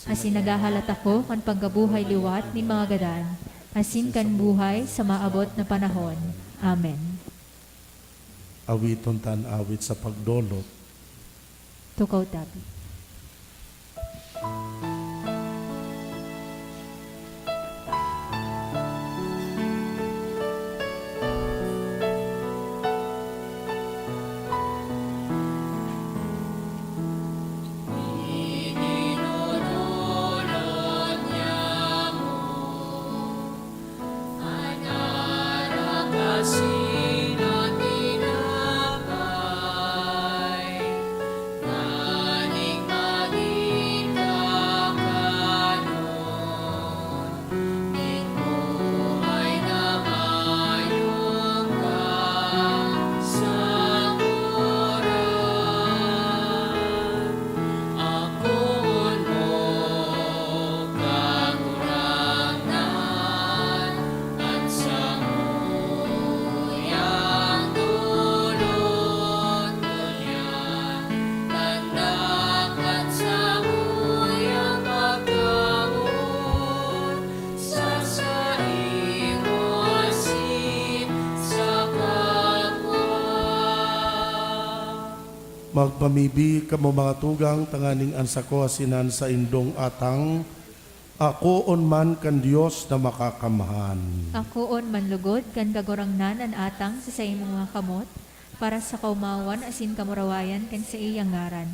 Asin nagahalat ako kan pagkabuhay liwat nin mga gadan. Asin kan buhay sa maabot na panahon. Amen. Awiton tan awit sa pagdolot. Tukaw tabi. Nani Magpamibi kamo mga tugang tanganing ansako asinan sa indong atang ako on man kan Dios na makakamahan. Ako on manlugod kan kagurangnan an atang sa imong mga kamot para sa kaumawan asin kamurawayan kan sa iyang ngaran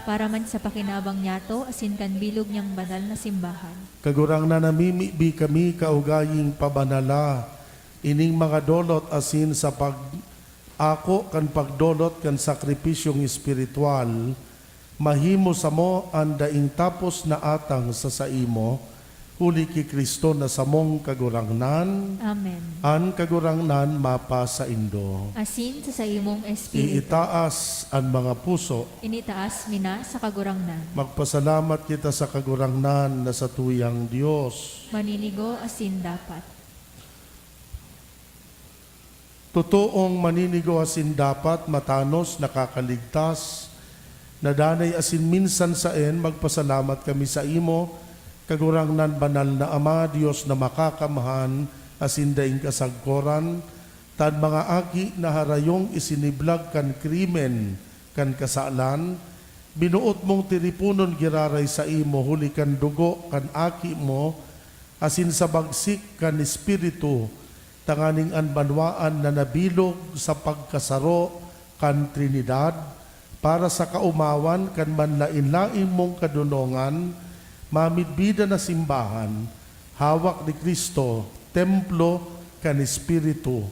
para man sa pakinabang niyato asin kan bilog niyang banal na simbahan. Kagurang na namimibi kami kaugaying pabanala ining mga dolot asin sa ako kan pagdolot kan sakripisyong espiritual mahimo sa mo ang daing tapos na atang sa saimo huli ki Kristo na samong kagurangnan Amen. an kagurangnan mapa sa indo. Asin sa imong espiritu. Iitaas ang mga puso. Initaas mina sa kagurangnan. Magpasalamat kita sa kagurangnan na sa tuyang Diyos. Maninigo asin dapat. Totoong maninigo asin dapat matanos nakakaligtas. Nadanay asin minsan saen magpasalamat kami sa imo kagurangnan banal na Ama Dios na makakamahan asin daing kasagkoran tan mga aki na harayong isiniblag kan krimen kan kasalan binuot mong tiripunon giraray sa imo huli kan dugo kan aki mo asin sa bagsik kan espiritu tanganing anbanwaan na nabilog sa pagkasaro kan Trinidad para sa kaumawan kan manlain-laing mong kadunongan mamidbida na simbahan hawak ni Kristo templo kan Espiritu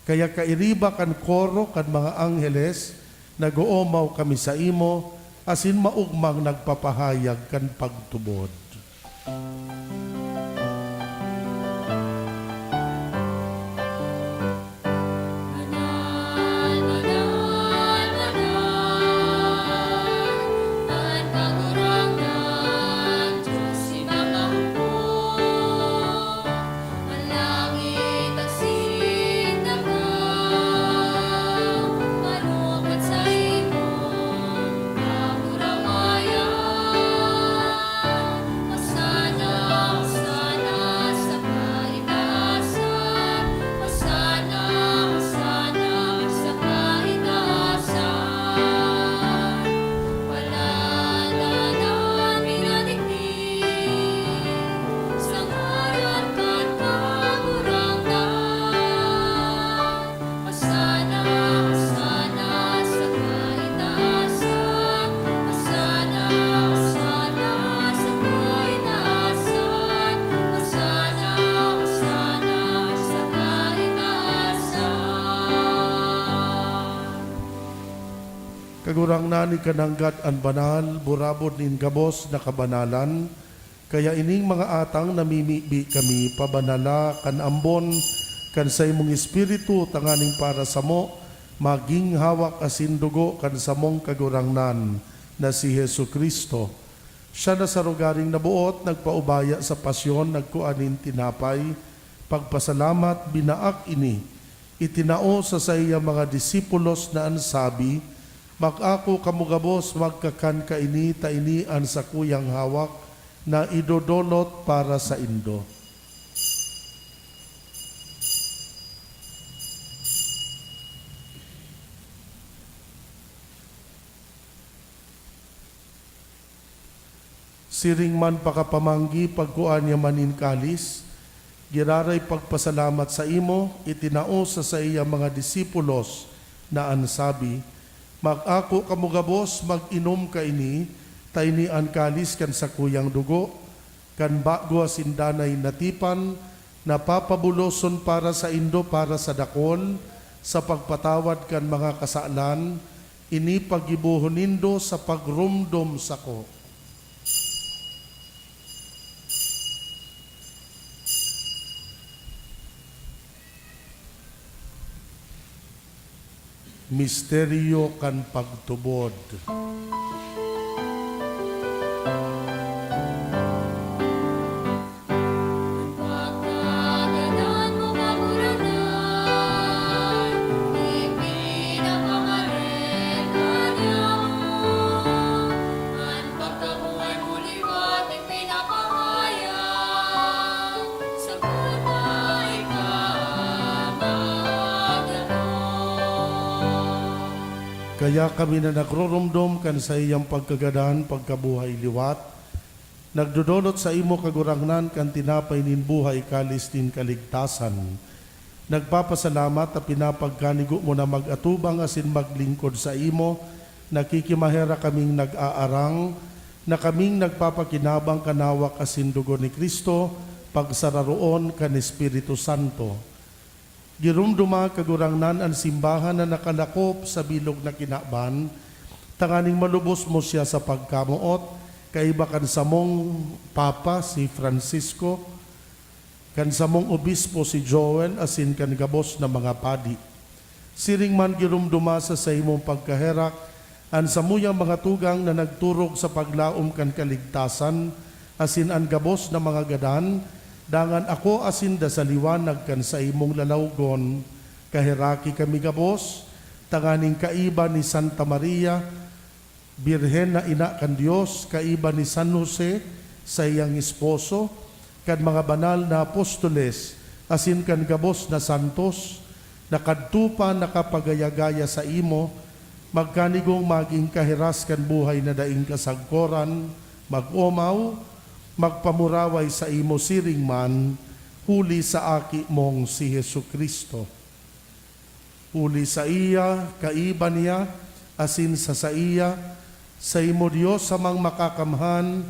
kaya kairiba kan koro kan mga angheles nag-oomaw kami sa imo asin maugmang nagpapahayag kan pagtubod. Kagurang nani kananggat an banal, burabod nin gabos na kabanalan, kaya ining mga atang namimibi kami, pabanala kan ambon, kan sa imong espiritu, tanganing para sa mo, maging hawak asin dugo kan samong kagurangnan na si Hesu Kristo. Siya na sa rugaring nabuot, nagpaubaya sa pasyon, nagkuanin tinapay, pagpasalamat, binaak ini, itinao sa iya mga disipulos na ansabi, mag-ako kamugabos magkakan kaini tainian sa kuyang hawak na idodolot para sa indo. Siring man pakapamanggi pagkuan niya manin kalis, giraray pagpasalamat sa imo, itinao sa iya mga disipulos na ansabi, mag-ako kamugabos, mag-inom kaini, tainian kalis kan sa kuyang dugo, kan bago asindanay natipan, napapabuloson para sa indo para sa dakol, sa pagpatawad kan mga kasalan, ini pagibuhonindo sa pagrumdom sako. Misteryo kan pagtubod. Kaya kami na nagroromdom kan sa iyang pagkagadahan, pagkabuhay liwat, nagdudulot sa imo kagurangnan kan tinapay nin buhay kalis nin kaligtasan. Nagpapasalamat at pinapagkanigo mo na mag-atubang asin maglingkod sa imo, nakikimahera kaming nag-aarang, na kaming nagpapakinabang kanawak asin dugo ni Kristo, pagsararoon kan Espiritu Santo. Girumduma kagurangnan ang simbahan na nakalakop sa bilog na kinaban, tanganing malubos mo siya sa pagkamuot, kaiba kan samong Papa si Francisco, kan samong Obispo si Joel, asin kan gabos na mga padi. Siring man girumduma sa imong pagkaherak, ang samuyang mga tugang na nagturog sa paglaom kan kaligtasan, asin ang gabos na mga gadan, dangan ako asin da sa liwanag kan sa imong lalawgon, kahiraki kami gabos, tanganing kaiba ni Santa Maria, Birhen na ina kan Dios, kaiba ni San Jose sa iyang esposo, kan mga banal na apostoles, asin kan gabos na santos, nakadtupa nakapagayagaya sa imo, magkanigong maging kahiras kan buhay na daing kasagkoran, mag-umaw, magpamuraway sa imo siring man, huli sa aki mong si Hesu Kristo. Huli sa iya, kaiba niya, asin sa iya, sa imo Dios samang makakamhan,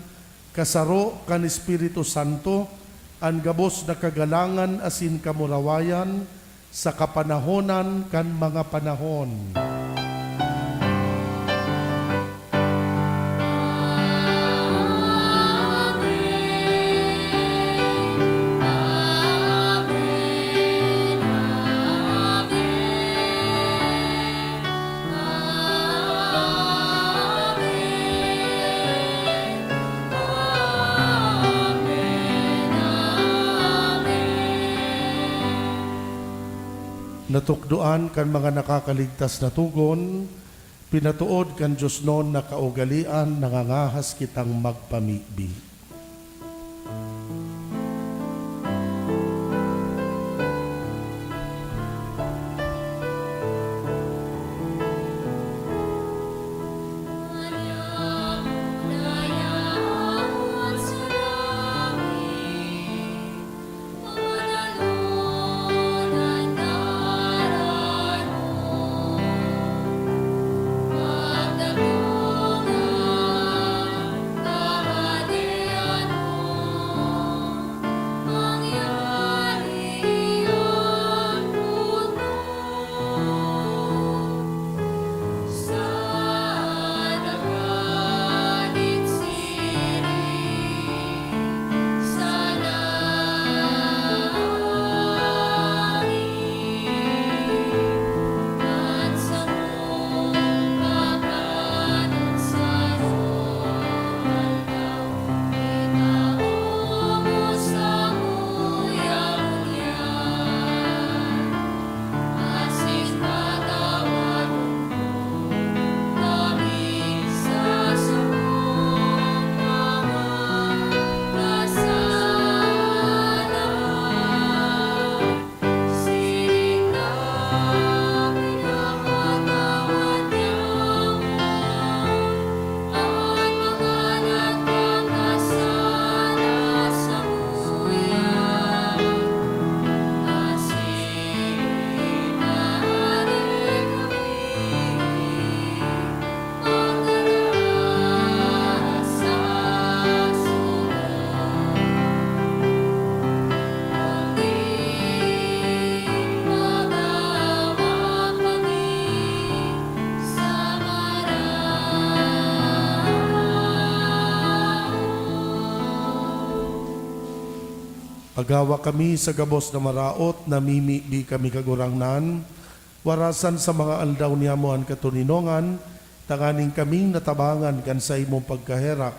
kasaro kan Espiritu Santo, ang gabos na kagalangan asin kamurawayan, sa kapanahonan kan mga panahon. Natukduan kan mga nakakaligtas na tugon, pinatuod kan Diyos noon na kaugalian, nangangahas kitang magpamibi. Agawa kami sa gabos na maraot, namimibi kami kagurangnan, warasan sa mga aldaw niya mo ang katuninongan, tanganing kaming natabangan kan sa imong pagkaherak,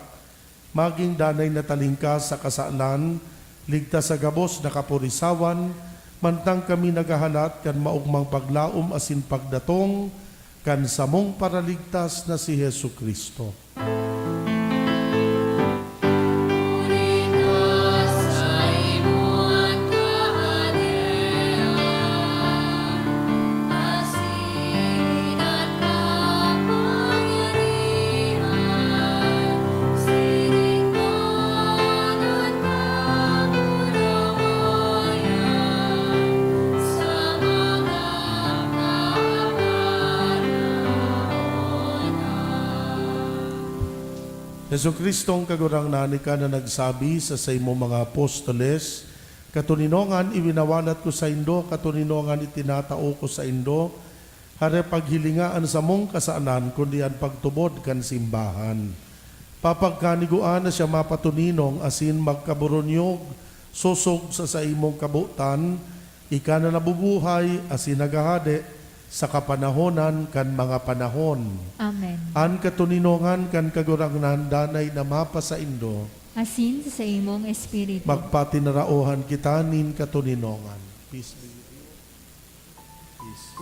maging danay na talingkas sa kasalan, ligtas sa gabos na kapurisawan, mantang kami nagahalat kan maugmang paglaom asin pagdatong, kan samong paraligtas na si Hesu Kristo. Yesu Kristong kagurang nani ka na nagsabi sa imo mga apostoles, katuninongan iwinawalat ko sa indo, katuninongan itinatao ko sa indo, hare paghilingaan sa mong kasaanan, kundi ang pagtubod kan simbahan. Papagkaniguan na siya mapatuninong, asin magkaburonyog, susog sa imong kabutan, ika na nabubuhay, asin nagahade, sa kapanahonan kan mga panahon. Amen. An katuninongan kan kagurangnan danay na mapa sa indo, Asin sa imong espiritu. magpatinaraohan kita nin katuninongan. Peace be with you. Peace.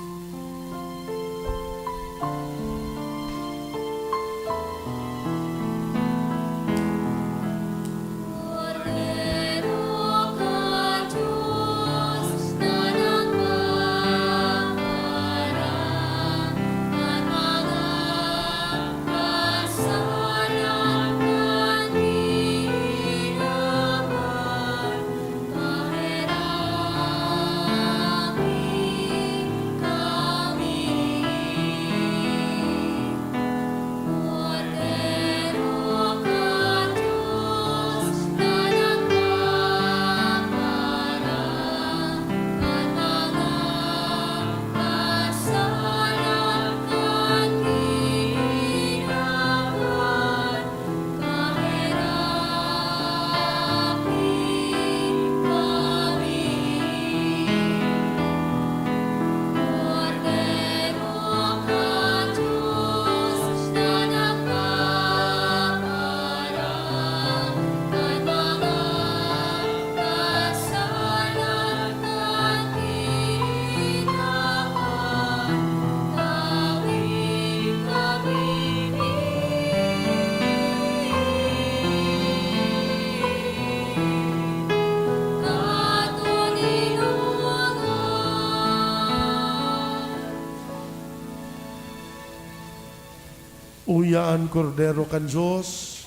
Uyaan kordero kan Diyos,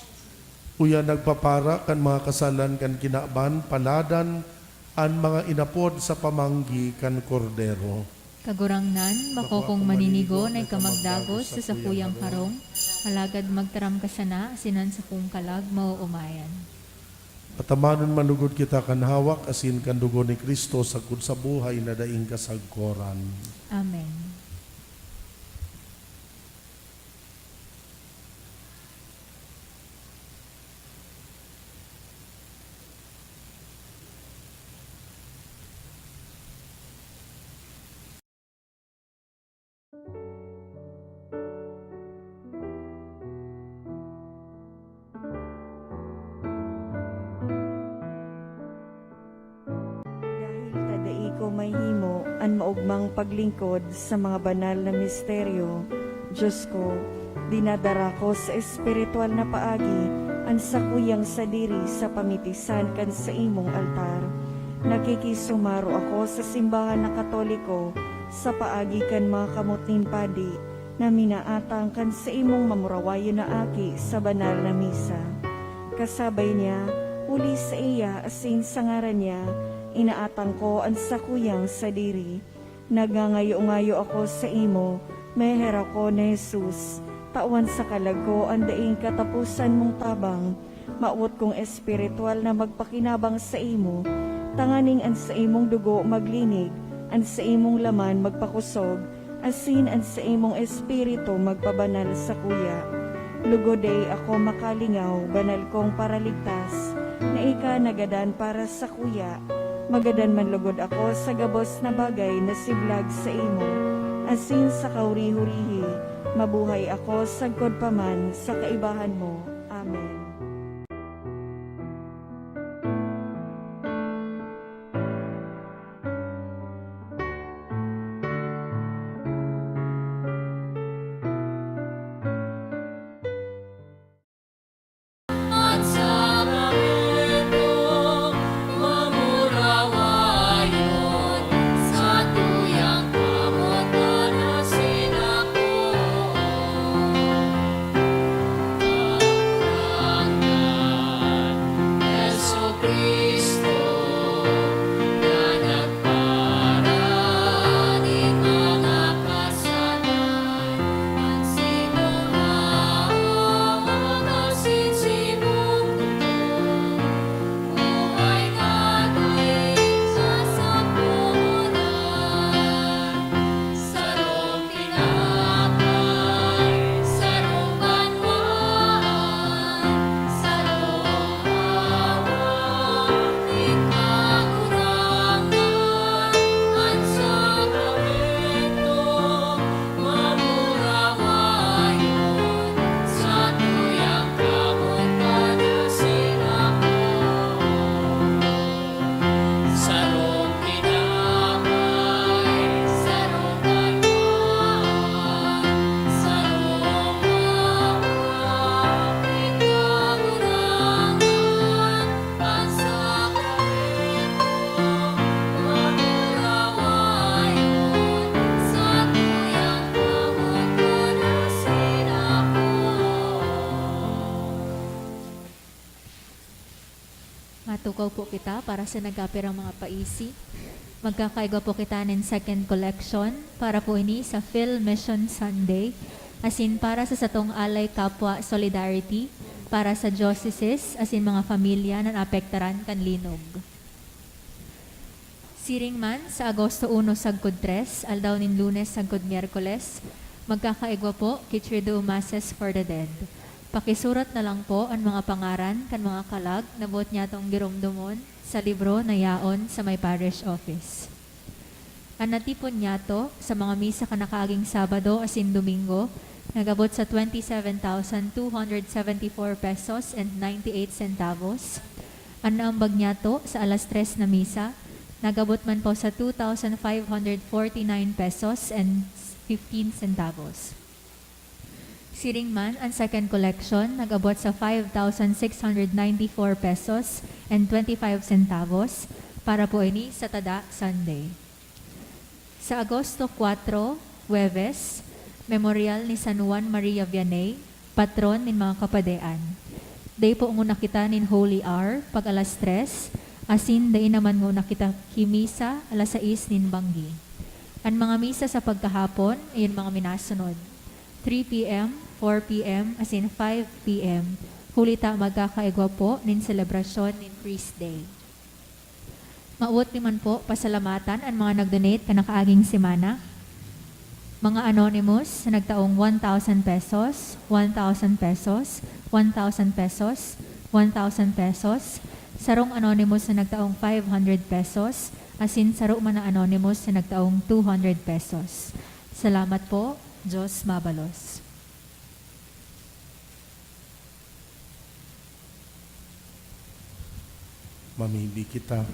uya nagpapara kan mga kasalan kan kinaban, paladan an mga inapod sa pamanggi kan kordero. Kagurangnan, makokong maninigo na ikamagdagos sa sakuyang harong, halagad magtaram ka sana, sinan sa kong kalag, mauumayan. Patamanon manugod kita kan hawak, asin kan dugo ni Kristo sagud sa buhay na daing kasagkoran. Amen. Dahil tadai ko may himo, an maugmang paglingkod sa mga banal na misteryo, Diyos ko, dinadara ko sa espiritual na paagi, an sakuyang sadiri sa pamitisan kan sa imong altar. Nakikisumaro ako sa simbahan na Katoliko, sa paagi kan mga kamutning padi, na minaatang kan sa imong mamurawayo na aki sa banal na misa. Kasabay niya, uli sa iya asin sa ngaran niya, inaatang ko ang sakuyang sadiri. Nagangayo-ngayo ako sa imo, meher ako ni Jesus. Tawan sa kalago ang daing katapusan mong tabang, maut kong espiritual na magpakinabang sa imo. Tanganing an sa imong dugo maglinig, an sa imong laman magpakusog, asin an sa imong espiritu magpabanal sa kuya. Lugoday ako makalingaw, banal kong paraligtas, na ika nagadan para sa kuya. Magadan man lugod ako sa gabos na bagay na siblag sa imo, asin sa kauri-hurihi, mabuhay ako sagkod paman sa kaibahan mo. Amen. Sa tuyang kamotan asin ako. tukaw po kita para sa nagkapirang mga paisi. Magkakaigwa po kita ng second collection para po ini sa Phil Mission Sunday, asin para sa satong alay kapwa solidarity, para sa dioceses, asin mga pamilya na naapektaran kan linog. Siring man sa Agosto 1 sagkod 3, aldaw nin Lunes sagkod Miyerkules, magkakaigwa po Kitchedo Masses for the Dead. Pakisurat na lang po ang mga pangaran kan mga kalag na buot niya tong giromdomon sa libro na yaon sa may parish office. Ang natipon niya to sa mga misa kanakaaging Sabado asin Domingo, nagabot sa 27,274 pesos and 98 centavos. Ang naambag niya to sa alas 3 na misa, nagabot man po sa 2,549 pesos and 15 centavos. Siring man, ang second collection, nagabot sa 5,694 pesos and 25 centavos para po ini sa Tada Sunday. Sa Agosto 4, Huwebes, memorial ni San Juan Maria Vianney, patron nin mga kapadean. Day po nguna kita nin Holy Hour, pag alas 3, asin day naman nguna kita himisa, alas 6 nin Banggi. Ang mga misa sa pagkahapon, ayun mga minasunod. 3 p.m., 4 p.m., asin 5 p.m. Hulita magkakaigwa po nin selebrasyon nin Priest Day. Mauot naman po pasalamatan ang mga nag-donate kanakaaging semana. Mga anonymous na nagtaong 1,000 pesos, 1,000 pesos, 1,000 pesos, 1,000 pesos. Sarong anonymous na nagtaong 500 pesos, asin saro man na anonymous na nagtaong 200 pesos. Salamat po, Diyos mabalos. Mamimbi kita.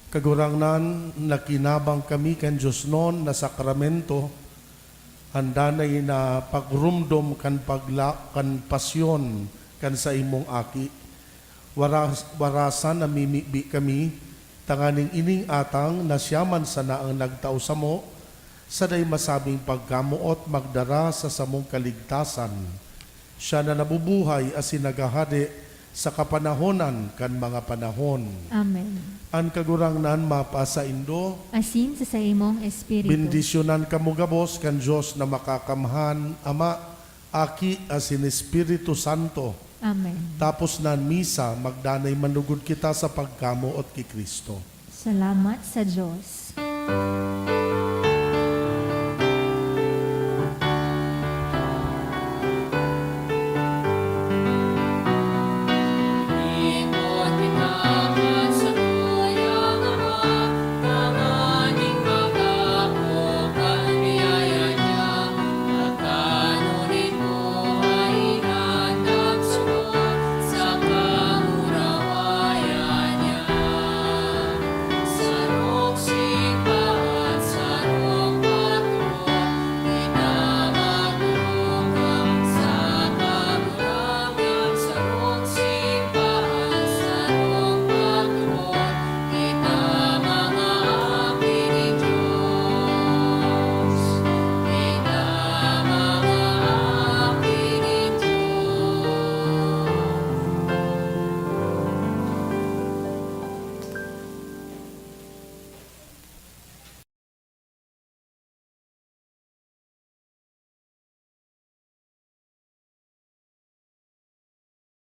Kagurangnan, nakinabang kami kan Diyos noon na sakramento, handa na na pagrumdom kan pasyon kan sa imong aki. Warasan na mimibi kami, tanganing ining atang nasyaman sa naang nagtao sa mo, saday masabing pagkamuot magdara sa samong kaligtasan. Siya na nabubuhay asin nagahari sa kapanahonan kan mga panahon. Amen. Ang kagurangnan mapasa indo, Asin sa imong espiritu. bendisyonan kamo gabos kan Diyos na makakamhan, Ama, Aki, asin Espiritu Santo. Amen. Tapos nan misa, magdanay manugod kita sa pagkamuot ki Kristo. Salamat sa Diyos.